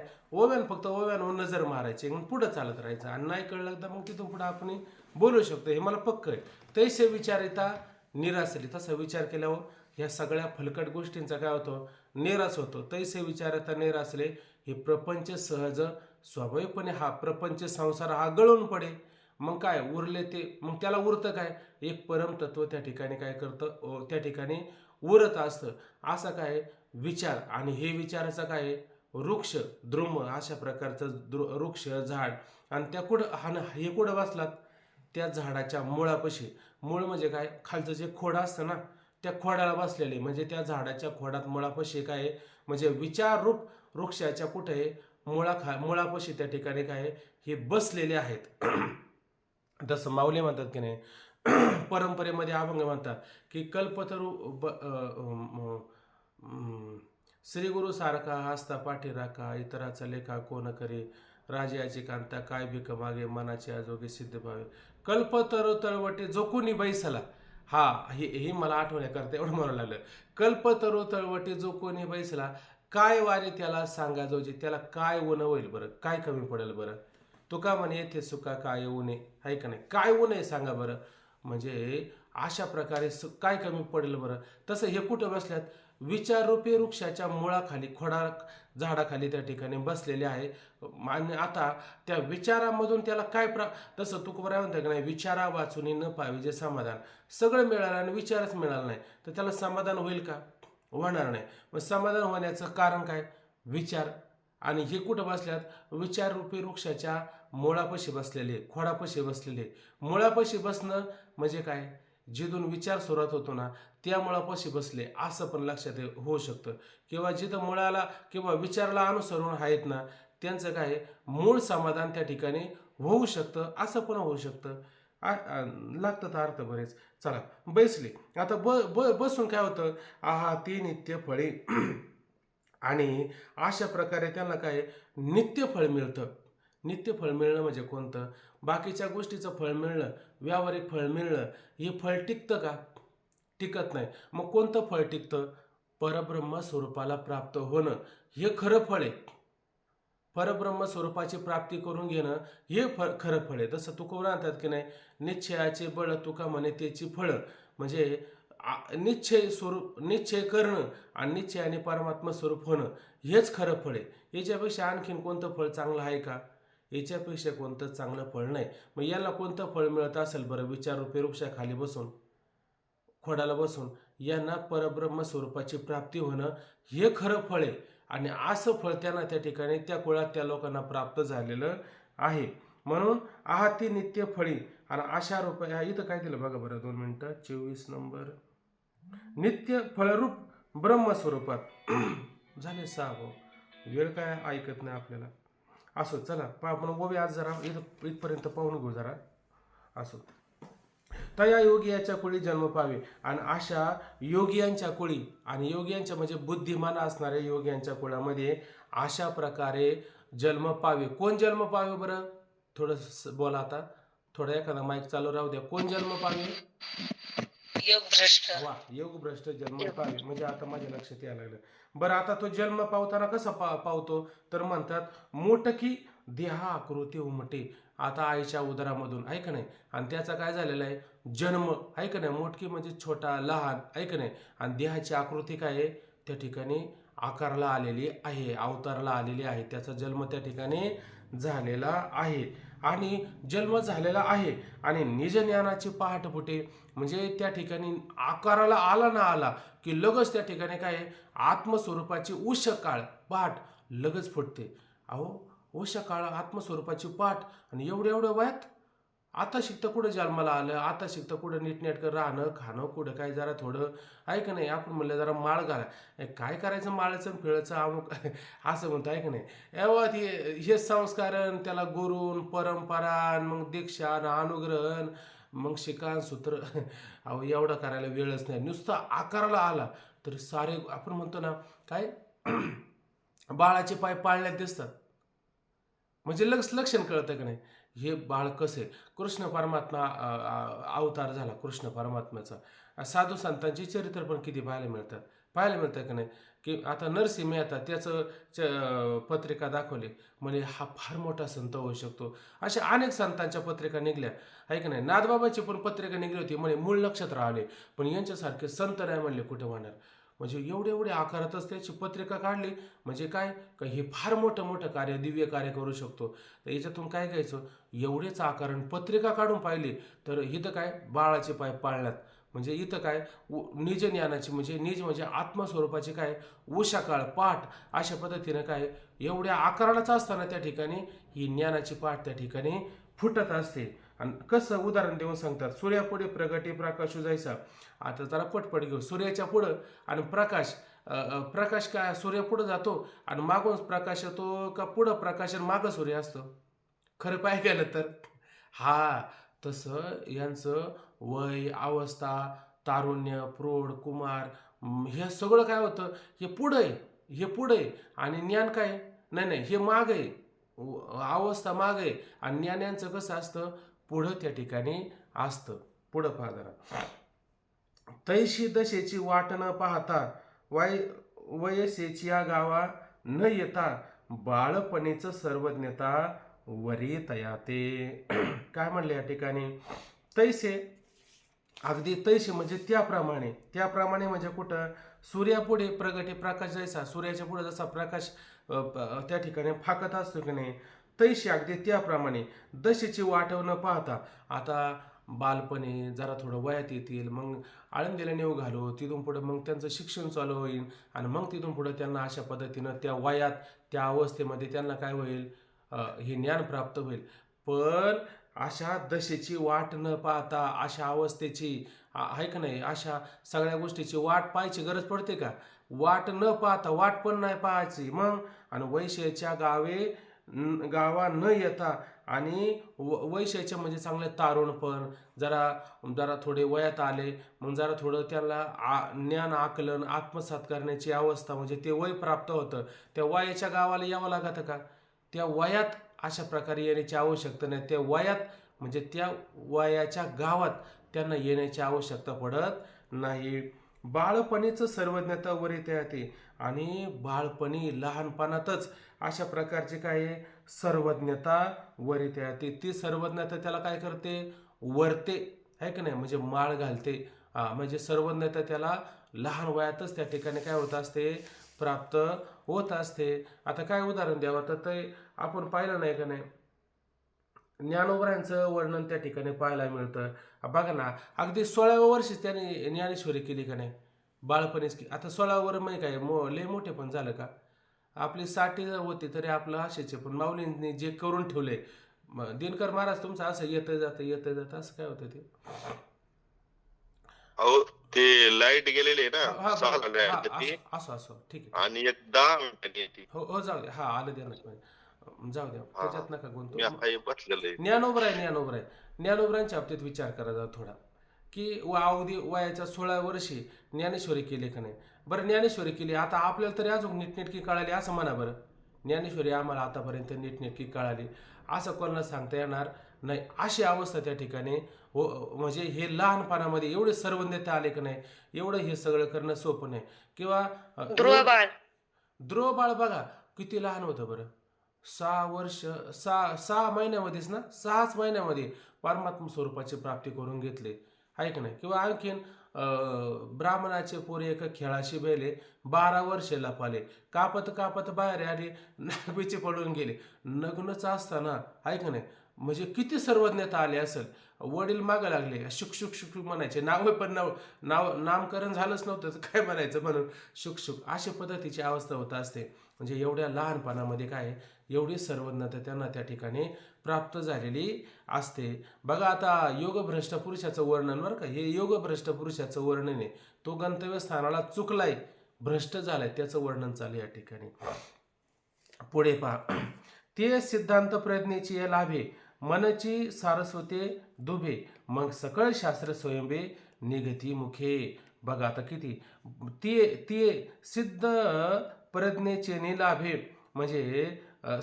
फक्त ओव्यानं नजर मारायची मग पुढं चालत राहायचं आणि नाही कळलं तर मग तिथून पुढं आपण बोलू शकतो. हे मला पक्क आहे. तैसे विचारिता निरासली, तसा विचार केल्यावर ह्या सगळ्या फलकट गोष्टींचा काय होतो, निराश होतो. तैसे विचारिता निरासले, हे प्रपंच सहज स्वाभाविकपणे हा प्रपंच संसार हा गळून पडे. मग काय उरले ते, मग त्याला उरतं काय, एक परमतत्व त्या ठिकाणी काय करतं, त्या ठिकाणी उरत असतं. असं काय विचार, आणि हे विचाराचं काय आहे, वृक्ष द्रुम अशा प्रकारचं वृक्ष झाड, आणि त्या कुठं हे कुठं बसलात, त्या झाडाच्या मुळापाशी. मूळ म्हणजे काय, खालचं जे खोड असतं ना, त्या खोडाला बसलेले, म्हणजे त्या झाडाच्या खोडात मुळापाशी काय आहे, म्हणजे विचाररूप वृक्षाच्या कुठे आहे, मुळापाशी त्या ठिकाणी काय आहे, हे बसलेले आहेत. जसं माऊली म्हणतात की नाही, परंपरेमध्ये अभंग म्हणतात की कल्पतरू श्री गुरु सारखा हस्ता पाठी राखा, इतराचा लेखा कोण करे, राजाची कांता काय भीक मागे, मनाचे अजोगे सिद्ध भावे, कल्पतरू तळवटी जो कोणी बैसला. हा हे मला आठवण्याकरता एवढं म्हणायला लागलं. कल्पतरू तळवटी जो कोणी बैसला, काय वारे त्याला सांगा जोजी, त्याला काय ऊन होईल बरं, काय कमी पडेल बरं. तुका म्हणे येथे सुका काय ऊने, आहे का नाही, काय ऊन आहे सांगा बरं. म्हणजे अशा प्रकारे काय कमी पडेल बरं. तसं हे कुठं बसल्यात, विचाररूपी वृक्षाच्या मुळाखाली, झाडाखाली त्या ठिकाणी बसलेले आहे. आणि आता त्या विचारामधून त्याला काय तसं तुकोबराय म्हणतं की नाही, विचारा वाचून न पावे जे समाधान. सगळं मिळालं आणि विचारच मिळाला नाही तर त्याला समाधान होईल का, होणार नाही. मग समाधान होण्याचं कारण काय, विचार. आणि हे कुठं बसल्यात, विचाररूपी वृक्षाच्या मुळापाशी बसलेले, खोडापाशी बसलेले. मुळापाशी बसणं म्हणजे काय, जिथून विचार सुरुवात होतो ना त्या मुळापाशी बसले असं पण लक्षात होऊ शकतं. किंवा जिथं मुळाला किंवा विचाराला अनुसरून आहेत ना, त्यांचं काय मूळ समाधान त्या ठिकाणी होऊ शकतं, असं पण होऊ शकतं. लागतं अर्थ बरेच. चला बैसले आता, बसून काय होतं, आहा ती नित्य फळे. आणि अशा प्रकारे त्यांना काय नित्य फळ मिळतं. नित्य फळ मिळणं म्हणजे कोणतं, बाकीच्या गोष्टीचं फळ मिळणं, व्यावहारिक फळ मिळणं, हे फळ टिकतं का, टिकत नाही. मग कोणतं फळ टिकतं, परब्रह्म स्वरूपाला प्राप्त होणं हे खरं फळ आहे. परब्रह्म स्वरूपाची प्राप्ती करून घेणं हे खरं फळ आहे. तसं तुकोबरा म्हणतात की नाही, निश्चयाचे बळ तुका म्हणे त्याची फळं. म्हणजे निश्चय करणं आणि निश्चयाने परमात्मा स्वरूप होणं हेच खरं फळ आहे. याच्यापेक्षा आणखीन कोणतं फळ चांगलं आहे का, याच्यापेक्षा कोणतं चांगलं फळ नाही. मग याला कोणतं फळ मिळत असेल बरं, विचाररूपी वृक्षाखाली बसून, खोडाला बसून यांना परब्रह्म स्वरूपाची प्राप्ती होणं हे खरं फळ आहे. आणि असं फळ त्यांना त्या ठिकाणी त्या कुळात त्या लोकांना प्राप्त झालेलं आहे. म्हणून आहात ती नित्य फळी. आणि अशा रूप इथं काय दिलं बघा बरं, 2 मिनिटं, 24 नंबर, नित्य फळरूप ब्रह्मस्वरूपात. झाले 6 भाऊ, वेळ काय ऐकत नाही आपल्याला. असो चला आपण ओवी आज जरा इथपर्यंत पाहून घेऊ जरा. असो, तया योगियाच्या कुळी जन्म पावे. आणि अशा योगियांच्या कुळी, आणि योगियांच्या म्हणजे बुद्धिमान असणाऱ्या योगियांच्या कुळामध्ये अशा प्रकारे जन्म पावे. कोण जन्म पावे बरं, थोडं बोला आता, थोडा एखादा माईक चालू राहू द्या. कोण जन्म पावे, योगभ्रष्ट. वा, योगभ्रष्ट जन्म पावे. म्हणजे आता माझ्या लक्षात यायला लागलं. बरं, आता तो जन्म पावताना कसा पावतो, तर म्हणतात मोठकी देहा आकृती उमटे. आता आईच्या उदरामधून, आहे का नाही, आणि त्याचा काय झालेला आहे जन्म, आहे का नाही. मोठकी म्हणजे छोटा, लहान, आहे का नाही. आणि देहाची आकृती काय आहे, त्या ठिकाणी आकारला आलेली आहे, अवतारला आलेली आहे. त्याचा जन्म त्या ठिकाणी झालेला आहे. आणि जन्म झालेला आहे आणि निजज्ञानाची पहाट फुटे. म्हणजे त्या ठिकाणी आकाराला आला ना आला की लगच त्या ठिकाणी काय आहे, आत्मस्वरूपाची उषकाळ पहाट लगच फुटते. अहो, उषकाळ आत्मस्वरूपाची पहाट, आणि एवढ्या वयात आता शिकतं कुठं जन्माला आलं, आता शिकतं कुठं नीटनेटकं राहणं खाणं, कुठं काय जरा थोडं, आहे का नाही. आपण म्हणलं जरा माळ घाला, काय करायचं माळाचं फिळचं अमुक असं म्हणतो, आहे का नाही. एवढा हे संस्कारण, त्याला गुरून परंपरा, मग दीक्षा, अनुग्रहण, मग शिकाण सूत्र, अहो एवढं करायला वेळच नाही. नुसतं आकाराला आला तर सारे आपण म्हणतो ना काय, बाळाचे पाय पाळण्यात दिसतात, म्हणजे लक्षण कळतं का नाही, हे बाळ कसे. कृष्ण परमात्मा अवतार झाला कृष्ण परमात्म्याचा. साधू संतांची चरित्र पण किती पाहायला मिळतात. पाहायला मिळतं का नाही की आता नरसिंह मेहता त्याचं पत्रिका दाखवली म्हणे हा फार मोठा संत होऊ शकतो. अशा अनेक संतांच्या पत्रिका निघल्या आहे की नाही. नाथबाबाची पण पत्रिका निघली होती म्हणे मूळ नक्षत्र आले, पण यांच्यासारखे संत नाही म्हणले कुठे होणार. म्हणजे एवढे एवढे आकारातच त्याची पत्रिका काढली म्हणजे काय का हे फार मोठं मोठं कार्य दिव्य कार्य करू शकतो. तर याच्यातून काय घ्यायचं, एवढेच आकारण पत्रिका काढून पाहिली तर इथं काय बाळाचे पाय पाळण्यात म्हणजे इथं काय निज ज्ञानाची म्हणजे निज म्हणजे आत्मस्वरूपाची काय उषाकाळ पाठ अशा पद्धतीनं काय एवढ्या आकारालाच असताना त्या ठिकाणी ही ज्ञानाची पाठ त्या ठिकाणी फुटत असते. आणि कसं उदाहरण देऊन सांगतात, सूर्यापुढे प्रगटी प्रकाश जायचा. आता जरा पटपट घेऊ. सूर्याच्या पुढं आणि प्रकाश प्रकाश काय सूर्यापुढं जातो आणि मागून प्रकाश येतो का पुढं प्रकाश आणि मागं सूर्य असतो. खरं पाहिजे गेलं तर हा तसं यांचं वय अवस्था तारुण्य प्रौढ कुमार हे सगळं काय होतं हे पुढं आहे, हे पुढं आहे आणि ज्ञान काय नाही नाही हे माग आहे. अवस्था माग आहे आणि ज्ञान यांचं कसं असतं पुढं त्या ठिकाणी असतं. पुढं पहा जरा. तैशी दशेची वाट न पाहता वयसेची या गावा न येता बाळपणीच सर्वज्ञता वरी तयाते. काय म्हणले या ठिकाणी तैसे अगदी तैसे म्हणजे त्याप्रमाणे त्याप्रमाणे म्हणजे कुठं सूर्यापुढे प्रगटी प्रकाश जायचा सूर्याच्या पुढे जसा प्रकाश त्या ठिकाणी फाकत असतो की नाही तैसे अगदी त्याप्रमाणे दशेची वाट न पाहता. आता बालपणी जरा थोडं वयात येतील मग आळंदीला नेऊ घालू तिथून पुढे मग त्यांचं शिक्षण चालू होईल आणि मग तिथून पुढे त्यांना अशा पद्धतीनं त्या वयात त्या अवस्थेमध्ये त्यांना काय होईल हे ज्ञान प्राप्त होईल. पण अशा दशेची वाट न पाहता अशा अवस्थेची आहे का नाही अशा सगळ्या गोष्टीची वाट पाहायची गरज पडते का. वाट न पाहता वाट पण नाही पाहायची मग आणि वैश्याच्या गावा न येता आणि वैश्याचे म्हणजे चांगले तारुणपण जरा जरा थोडे वयात आले मग जरा थोडं त्याला ज्ञान आकलन आत्मसात करण्याची अवस्था म्हणजे ते वय प्राप्त होतं. त्या वयाच्या गावाला यावं लागतं का, त्या वयात अशा प्रकारे येण्याची आवश्यकता नाही. त्या वयात म्हणजे त्या वयाच्या गावात त्यांना येण्याची आवश्यकता पडत नाही. बाळपणीचं सर्वज्ञता वरीत येते आणि बाळपणी लहानपणातच अशा प्रकारची काय सर्वज्ञता वरीत येते. ती सर्वज्ञता त्याला काय करते वरते आहे का नाही म्हणजे माळ घालते. म्हणजे सर्वज्ञता त्याला लहान वयातच त्या ठिकाणी काय होत असते प्राप्त होत असते. आता काय उदाहरण द्यावं तर ते आपण पाहिलं नाही का नाही ज्ञानोबरांचं वर्णन त्या ठिकाणी पाहायला मिळतं. बघा ना अगदी 16व्या वर्षी त्याने ज्ञानेश्वरी केली का नाही बाळपणीच की. आता 16व्या वर्ष म्हणजे काय लय मोठे पण झालं का आपली 60 होती तरी आपलं असेच पण माऊलींनी जे करून ठेवले दिनकर महाराज तुमचं असं येतं जातं असं काय होतं ते. अहो ते लाईट गेलेली हा आहे हा ना 6 बरोबर झाले हा ती असं असं ठीक आहे आणि एक 10 मिनिटांनी येते. हो जाऊ द्या हा आलं द्या ना जाऊ द्या हा त्याच्यात नका गुंतू. मी आता हे बसलेलो आहे. ज्ञानोबरांच्या बाबतीत विचार करा जा थोडा की अवधी वयाच्या 16 वर्षी ज्ञानेश्वरी केली का नाही. बरं ज्ञानेश्वरी केली आता आपल्याला तरी अजून नीटनेटकी कळाली असं म्हणा बरं. ज्ञानेश्वरी आम्हाला आतापर्यंत नीटनेटकी कळाली असं कोणाला सांगता येणार नाही. अशी अवस्था त्या ठिकाणी हो म्हणजे हे लहानपणामध्ये एवढे सर्वज्ञता आले का नाही एवढं हे सगळं करणं सोपं नाही. किंवा ध्रुव बाळ बघा किती लहान होतं बरं 6 वर्ष 6 महिन्यामध्येच ना 6च महिन्यामध्ये परमात्मा स्वरूपाची प्राप्ती करून घेतले आहे का नाही. किंवा आणखीन ब्राह्मणाचे पोरे एका खेळाशी बेले 12 वर्षे लपाले कापत कापत बाहेर आले नागबीचे पडून गेले नग्नच असताना आहे का नाही. म्हणजे किती सर्वज्ञता आली असेल. वडील मागं लागले शुक शुक शुक म्हणायचे नाव पण नामकरण झालंच नव्हतं तर काय म्हणायचं म्हणून शुक शुक अशा पद्धतीची अवस्था होत असते. म्हणजे एवढ्या लहानपणामध्ये काय एवढी सर्वज्ञता त्यांना त्या ठिकाणी प्राप्त झालेली असते. बघा आता योगभ्रष्ट पुरुषाचं वर्णन बरं का हे योगभ्रष्ट पुरुषाचं वर्णन आहे. तो गंतव्यस्थानाला चुकलाय भ्रष्ट झालाय त्याचं वर्णन चालू या ठिकाणी. पुढे पहा ते सिद्धांत प्रज्ञेची लाभे मनची सारस्वते दुभे मग सकळ शास्त्र स्वयंबे निगती मुखे. बघा आता किती ते सिद्ध प्रज्ञेचे निलाभे म्हणजे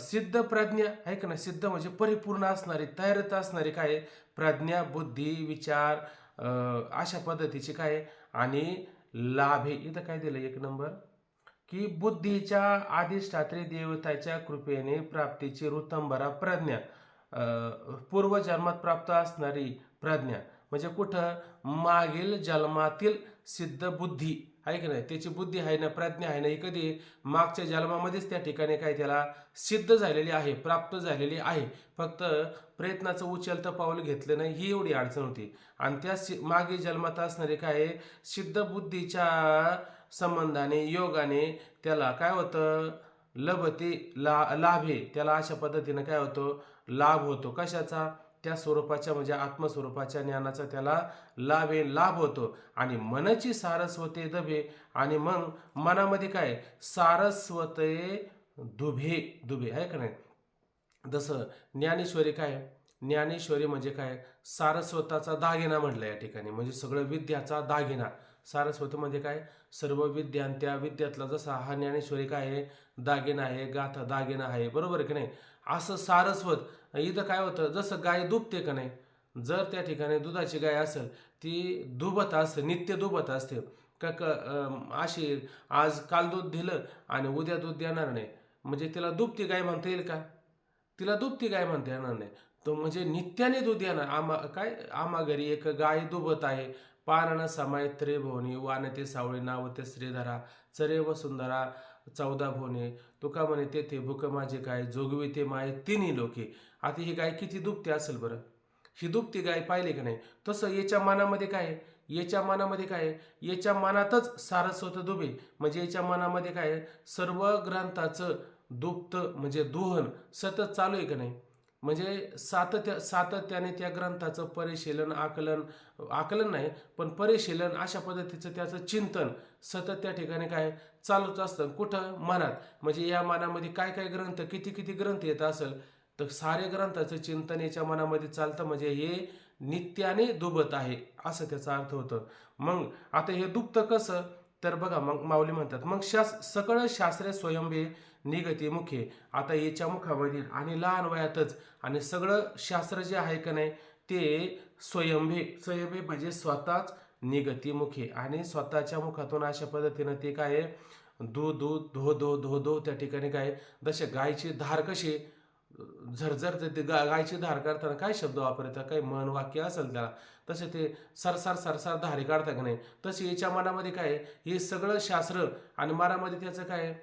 सिद्ध प्रज्ञा आहे का ना सिद्ध म्हणजे परिपूर्ण असणारी तयारत असणारी काय प्रज्ञा बुद्धी विचार अशा पद्धतीची काय आणि लाभे. इथं काय दिलं 1 नंबर की बुद्धीच्या अधिष्ठात्री देवताच्या कृपेने प्राप्तीची ऋतंभरा प्रज्ञा, पूर्वजन्मात प्राप्त असणारी प्रज्ञा, म्हणजे कुठं मागील जन्मातील सिद्ध बुद्धी आहे की नाही, त्याची बुद्धी आहे ना, प्रज्ञा आहे ना, ही कधी मागच्या जन्मामध्येच त्या ठिकाणी काय त्याला सिद्ध झालेली आहे, प्राप्त झालेली आहे. फक्त प्रयत्नाचं उचलतं पाऊल घेतलं नाही, ही एवढी अडचण होती. आणि त्या मागे जन्मात असणारे काय सिद्ध बुद्धीच्या संबंधाने योगाने त्याला काय होतं, लभते लाभे, त्याला अशा पद्धतीनं काय होतं, लाभ होतो. कशाचा? त्या स्वरूपाच्या म्हणजे आत्मस्वरूपाच्या ज्ञानाचा त्याला लाभ होतो. आणि मनाची सारस्वते दभे, आणि मग मनामध्ये काय सारस्वते दुभे आहे का नाही. जसं ज्ञानेश्वरी काय, ज्ञानेश्वरी म्हणजे काय, सारस्वताचा दागिना म्हटलं या ठिकाणी, म्हणजे सगळं विद्याचा दागिना. सारस्वत म्हणजे काय, सर्व विद्या, आणि त्या विद्यातला जसा हा ज्ञानेश्वरी काय आहे, दागिना आहे, गाथा दागिना आहे, बरोबर की नाही. असं सारस्वत इथं काय होतं, जसं गाय दुभते का नाही, जर त्या ठिकाणी दुधाची गाय असेल ती दुभत असते, नित्य दुभत असते अशी काल दूध दिलं आणि उद्या दूध देणार नाही, म्हणजे तिला दुभती गाय म्हणता येईल का? तिला दुभती गाय म्हणता येणार नाही. तो म्हणजे नित्याने दूध येणार. आम्हा घरी एक गाय दुभत आहे, पारण समाय त्रिभुवनी, वानते सावळी नावते श्रीधरा, चरे वसुंधरा 14 भुवने, तुका म्हणे तेथे भूक माझे काय, जोगविते माये तिन्ही लोके. आता ही गाय किती दुभती असेल बरं, ही दुभती गाय पाहिली का नाही. तसं याच्या मनामध्ये काय, याच्या मनातच सारस्वत दुबे, म्हणजे याच्या मनामध्ये काय सर्व ग्रंथाचं दुप्त म्हणजे दुहन सतत चालू आहे का नाही. म्हणजे सातत्याने त्या ग्रंथाचं परिशीलन, आकलन नाही पण परिशीलन, अशा पद्धतीचं त्याचं चिंतन सतत त्या ठिकाणी काय चालूच असतं. कुठं? मनात. म्हणजे या मनामध्ये काय काय ग्रंथ, किती ग्रंथ येत असेल तर सारे ग्रंथाचं चिंतन याच्या मनामध्ये चालतं, म्हणजे हे नित्याने दुबत आहे असं त्याचा अर्थ होतं. मग आता हे दुबतं कसं, तर बघा मग माऊली म्हणतात, मग सकळ शास्त्रे स्वयंभे निगती मुखे. आता याच्या मुखामध्ये आणि लहान वयातच आणि सगळं शास्त्र जे आहे का नाही ते स्वयंभे म्हणजे स्वतःच निगती मुखे, आणि स्वतःच्या मुखातून अशा पद्धतीनं ते काय धो त्या ठिकाणी काय, जसे गायची धार कशी झरझर ते गायची धार काढताना काय शब्द वापरतात, काही मन वाक्य असेल त्याला, तसे ते सरसार धारी काढता का नाही, तसे याच्या मनामध्ये काय हे सगळं शास्त्र आणि मनामध्ये त्याचं काय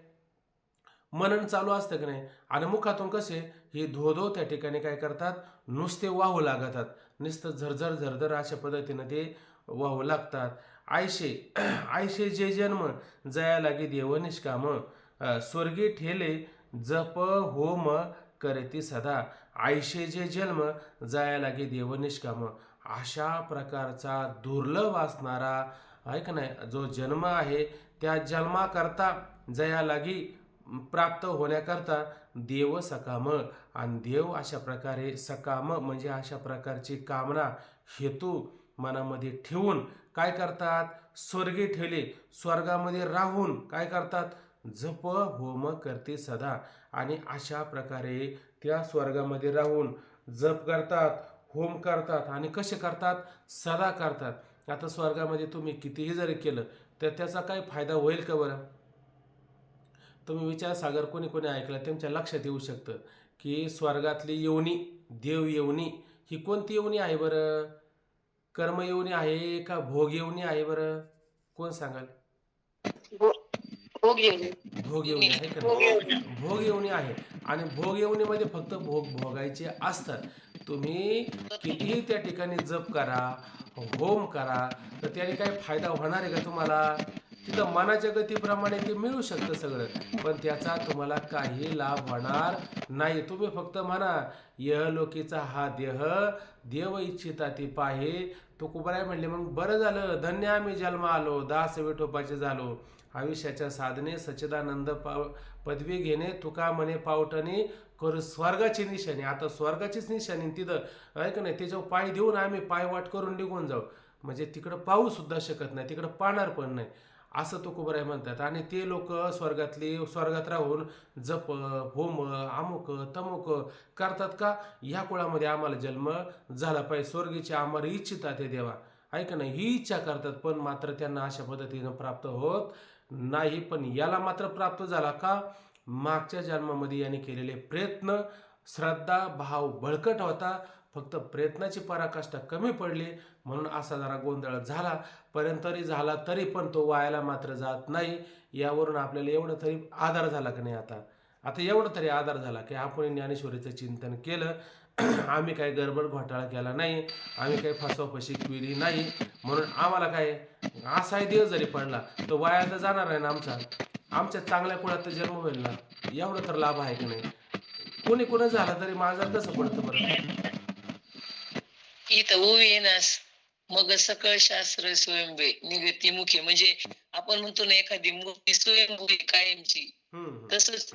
मनन चालू असतं की नाही. आणि मुखातून कसे हे धो त्या ठिकाणी काय करतात, नुसते वाहू लागतात, नुसतं झरझर अशा पद्धतीनं ते वाहू लागतात. आयशे जे जन्म जया लागे देव निष्काम, स्वर्गी ठेले जप होम करती सदा. आयशे जे जन्म जया लागे देव निष्काम, अशा प्रकारचा दुर्लभ असणारा आहे का नाही जो जन्म आहे, त्या जन्माकरता जया लागी प्राप्त होण्याकरता देव सकाम, आणि देव अशा प्रकारे सकाम म्हणजे अशा प्रकारची कामना हेतू मनामध्ये ठेवून काय करतात, स्वर्गी ठेले, स्वर्गामध्ये राहून काय करतात, जप होम करते सदा. आणि अशा प्रकारे त्या स्वर्गामध्ये राहून जप करतात, होम करतात, आणि कसे करतात, सदा करतात. आता स्वर्गामध्ये तुम्ही कितीही जरी केलं तर त्याचा काय फायदा होईल का बरं. तुम्ही विचारसागर कोणी ऐकलं तुमच्या लक्षात येऊ शकतं की स्वर्गातली योनी, देव योनी ही कोणती योनी आहे बरं, कर्म योनी आहे का भोग योनी आहे बरं, कोण सांगाल. भोग येऊन भोग योनी आहे का नाही, भोग योनी आहे. आणि भोग योनीमध्ये फक्त भोगायचे असतात. तुम्ही कितीही त्या ठिकाणी जप करा, होम करा, तर त्याने काही फायदा होणार आहे का तुम्हाला. तिथं मनाच्या गतीप्रमाणे ते मिळू शकतं सगळं, पण त्याचा तुम्हाला काही लाभ होणार नाही. तुम्ही फक्त म्हणा यहलोकीचा हा देह देव इच्छिता ती पाहे. तुकोबाराय म्हणले मग बरं झालं, धन्य आम्ही जन्म आलो, दास विठोबाचे झालो, आयुष्याच्या साधने सच्चिदानंद पदवी घेणे, तुका म्हणे पावटणे करू स्वर्गाची निशाणी. आता स्वर्गाचीच निशाणी तिथं ऐक नाही, त्याच्यावर पाय देऊन आम्ही पायवाट करून निघून जाऊ, म्हणजे तिकडं पाहू सुद्धा शकत नाही, तिकडं पाहणार पण नाही, असं तुकोबाराय म्हणतात. आणि ते लोक स्वर्गात राहून जप होम अमुक तमुक करतात का, ह्या कुळामध्ये आम्हाला जन्म झाला पाहिजे, स्वर्गीची आम्हाला इच्छिता ते देवा, आहे का नाही, ही इच्छा करतात, पण मात्र त्यांना अशा पद्धतीनं प्राप्त होत नाही. पण याला मात्र प्राप्त झाला का, मागच्या जन्मामध्ये यांनी केलेले प्रयत्न, श्रद्धा, भाव बळकट होता, फक्त प्रयत्नाची पराकाष्ठा कमी पडली म्हणून असा जरा गोंधळ झाला. पर्यंतरी झाला तरी पण तो वायाला मात्र जात नाही. यावरून आपल्याला एवढं तरी आधार झाला की नाही, आता एवढं तरी आधार झाला की आपण ज्ञानेश्वरीचं चिंतन केलं. आम्ही काही गडबड घोटाळा केला नाही, आम्ही काही फसवाफशी केली नाही, म्हणून आम्हाला काय असाही दिवस जरी पडला तो वाया तर जाणार आहे ना आमच्या चांगल्या कुळात तर जन्म होईल ना. एवढं तर लाभ आहे की नाही. कोणी कोणी झाला तरी माझा कसं पडतं बरं. इथं ओवी येणार मग सकळ शास्त्र स्वयंभे निगती मुखी, म्हणजे आपण म्हणतो ना एखादी मूर्ती स्वयंभू आहे कायमची, तसंच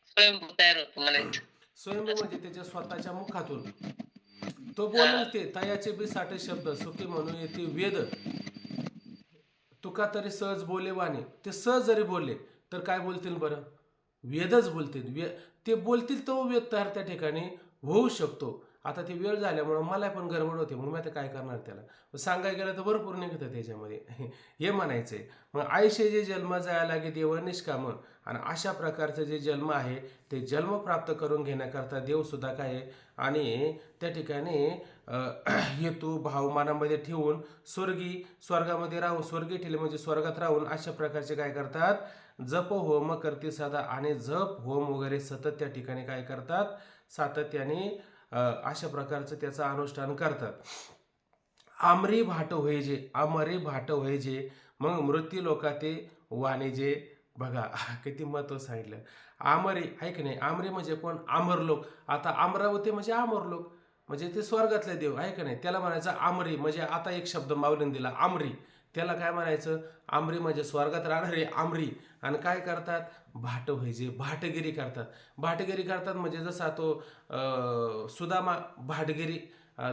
स्वयंभू तयार होतो म्हणायचं. स्वयंभू म्हणजे त्याच्या स्वतःच्या मुखातून तो बोलेल ते तयाचे बी साठे शब्द सुखी म्हणून येते वेद. तुका तरी सहज बोले वाणे, ते सहज जरी बोलले तर काय बोलतील बरं, वेदच बोलतील. ते बोलतील तो वेद तयार त्या ठिकाणी होऊ शकतो. आता ती वेळ झाल्यामुळं मला पण गडबड होते, मग मी आता काय करणार, त्याला सांगायला गेलं तर भरपूर निघतं त्याच्यामध्ये. हे म्हणायचंय. मग आयुष्य जे जन्म जायला लागे देव निष्काम, आणि अशा प्रकारचे जे जन्म आहे ते जन्म प्राप्त करून घेण्याकरता देवसुद्धा काय आहे, आणि त्या ठिकाणी हेतू भाव मनामध्ये ठेवून स्वर्गामध्ये राहून, स्वर्गी ठेवले म्हणजे स्वर्गात राहून अशा प्रकारचे काय करतात, जप होम करते सदा, आणि जप होम वगैरे सतत त्या ठिकाणी काय करतात, सातत्याने अशा प्रकारचं त्याचं अनुष्ठान करतात. आमरी भाट होय जे, आमरी भाट होय जे, मग मृत्यू लोकाते वाणिजे. बघा किती महत्व सांगितलं. आमरी आहे की नाही, आमरी म्हणजे कोण, आमर लोक. आता अमरावती म्हणजे आमर लोक, म्हणजे ते स्वर्गातले देव आहे का नाही, त्याला म्हणायचं आमरी. म्हणजे आता एक शब्द माऊलीने दिला आमरी, त्याला काय म्हणायचं, आमरी म्हणजे स्वर्गात राहणारे आमरी. आणि काय करतात, भाट व्हायचे, भाटगिरी करतात. भाटगिरी करतात म्हणजे जसा तो सुदामा भाटगिरी,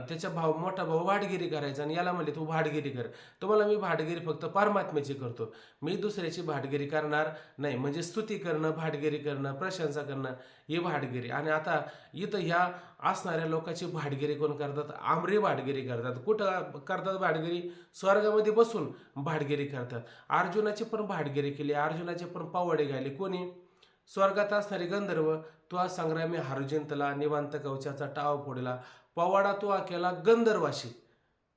त्याचा भाव मोठा भाऊ भाटगिरी करायचा, आणि याला म्हणले तू भाटगिरी कर. तुम्हाला मी भाटगिरी फक्त परमात्म्याची करतो, मी दुसऱ्याची भाटगिरी करणार नाही. म्हणजे स्तुती करणं, भाटगिरी करणं, प्रशंसा करणं, ही भाटगिरी. आणि आता इथं ह्या असणाऱ्या लोकांची भाटगिरी कोण करतात, आमरी भाटगिरी करतात. कुठं करतात भाटगिरी, स्वर्गामध्ये बसून भाटगिरी करतात. अर्जुनाची पण भाटगिरी केली, अर्जुनाचे पण पावडे घाले कोणी, स्वर्गात असणारे गंधर्व. तो संग्रामी हरजिंतला, निवांत कवचाचा टाव फोडला, पवाडा तो केला गंधर्वाशी.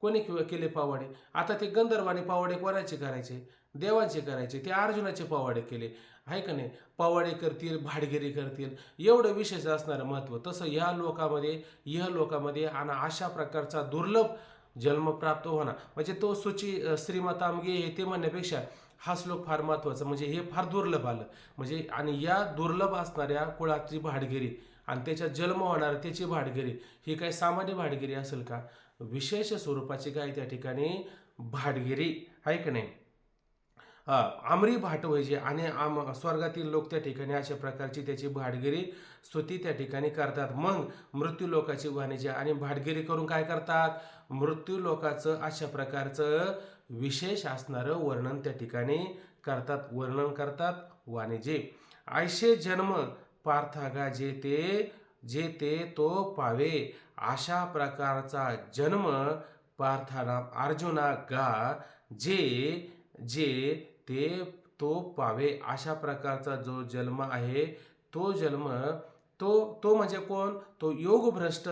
कोणी केले पावाडे, आता ते गंधर्वाने पावाडे कोणाचे करायचे, देवांचे करायचे, ते अर्जुनाचे पावाडे केले आहे का नाही. पावाडे करतील, भाटगिरी करतील, एवढं विशेष असणारं महत्त्व. तसं ह्या लोकामध्ये आणि अशा प्रकारचा दुर्लभ जन्म प्राप्त होणार, म्हणजे तो सुची श्रीमतामगे हे ते म्हणण्यापेक्षा हा श्लोक फार महत्त्वाचा, म्हणजे हे फार दुर्लभ आलं. म्हणजे आणि या दुर्लभ असणाऱ्या कुळाची भाटगिरी आणि त्याच्यात जन्म होणार त्याची भाटगिरी, ही काही सामान्य भाटगिरी असेल का, विशेष स्वरूपाची काय त्या ठिकाणी भाटगिरी आहे का नाही. आमरी भाट व्हायचे, आणि स्वर्गातील लोक त्या ठिकाणी अशा प्रकारची त्याची भाटगिरी स्तुती त्या ठिकाणी करतात. मग मृत्यू लोकाची वाणिजे, आणि भाटगिरी करून काय करतात, मृत्यू लोकाचं अशा प्रकारचं विशेष असणारं वर्णन त्या ठिकाणी करतात, वाणिजे. आयशे जन्म पार्थागा जे ते तो पावे, अशा प्रकारचा जन्म पार्थाना अर्जुना गा, जे ते तो पावे. अशा प्रकारचा जो जन्म आहे तो जन्म, तो म्हणजे कोण, तो योगभ्रष्ट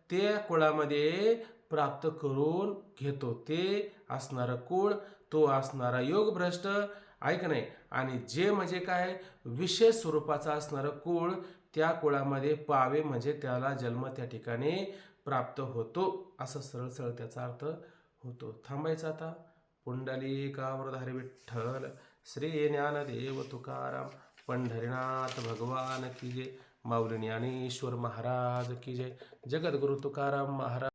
त्या कुळामध्ये प्राप्त करून घेतो. ते असणारं कुळ, तो असणारा योगभ्रष्ट ऐक नाही. आणि जे म्हणजे काय, विशेष स्वरूपाचा असणारं कुळ, त्या कुळामध्ये पावे म्हणजे त्याला जन्म त्या ठिकाणी प्राप्त होतो. असं सरळ त्याचा अर्थ होतो. थांबायचं आता. पुंडलिकावरधारी विठ्ठल श्री ज्ञानदेव तुकाराम पंढरीनाथ भगवान की जय. माऊली ज्ञानेश्वर महाराज की जय. जगद्गुरु तुकाराम महाराज.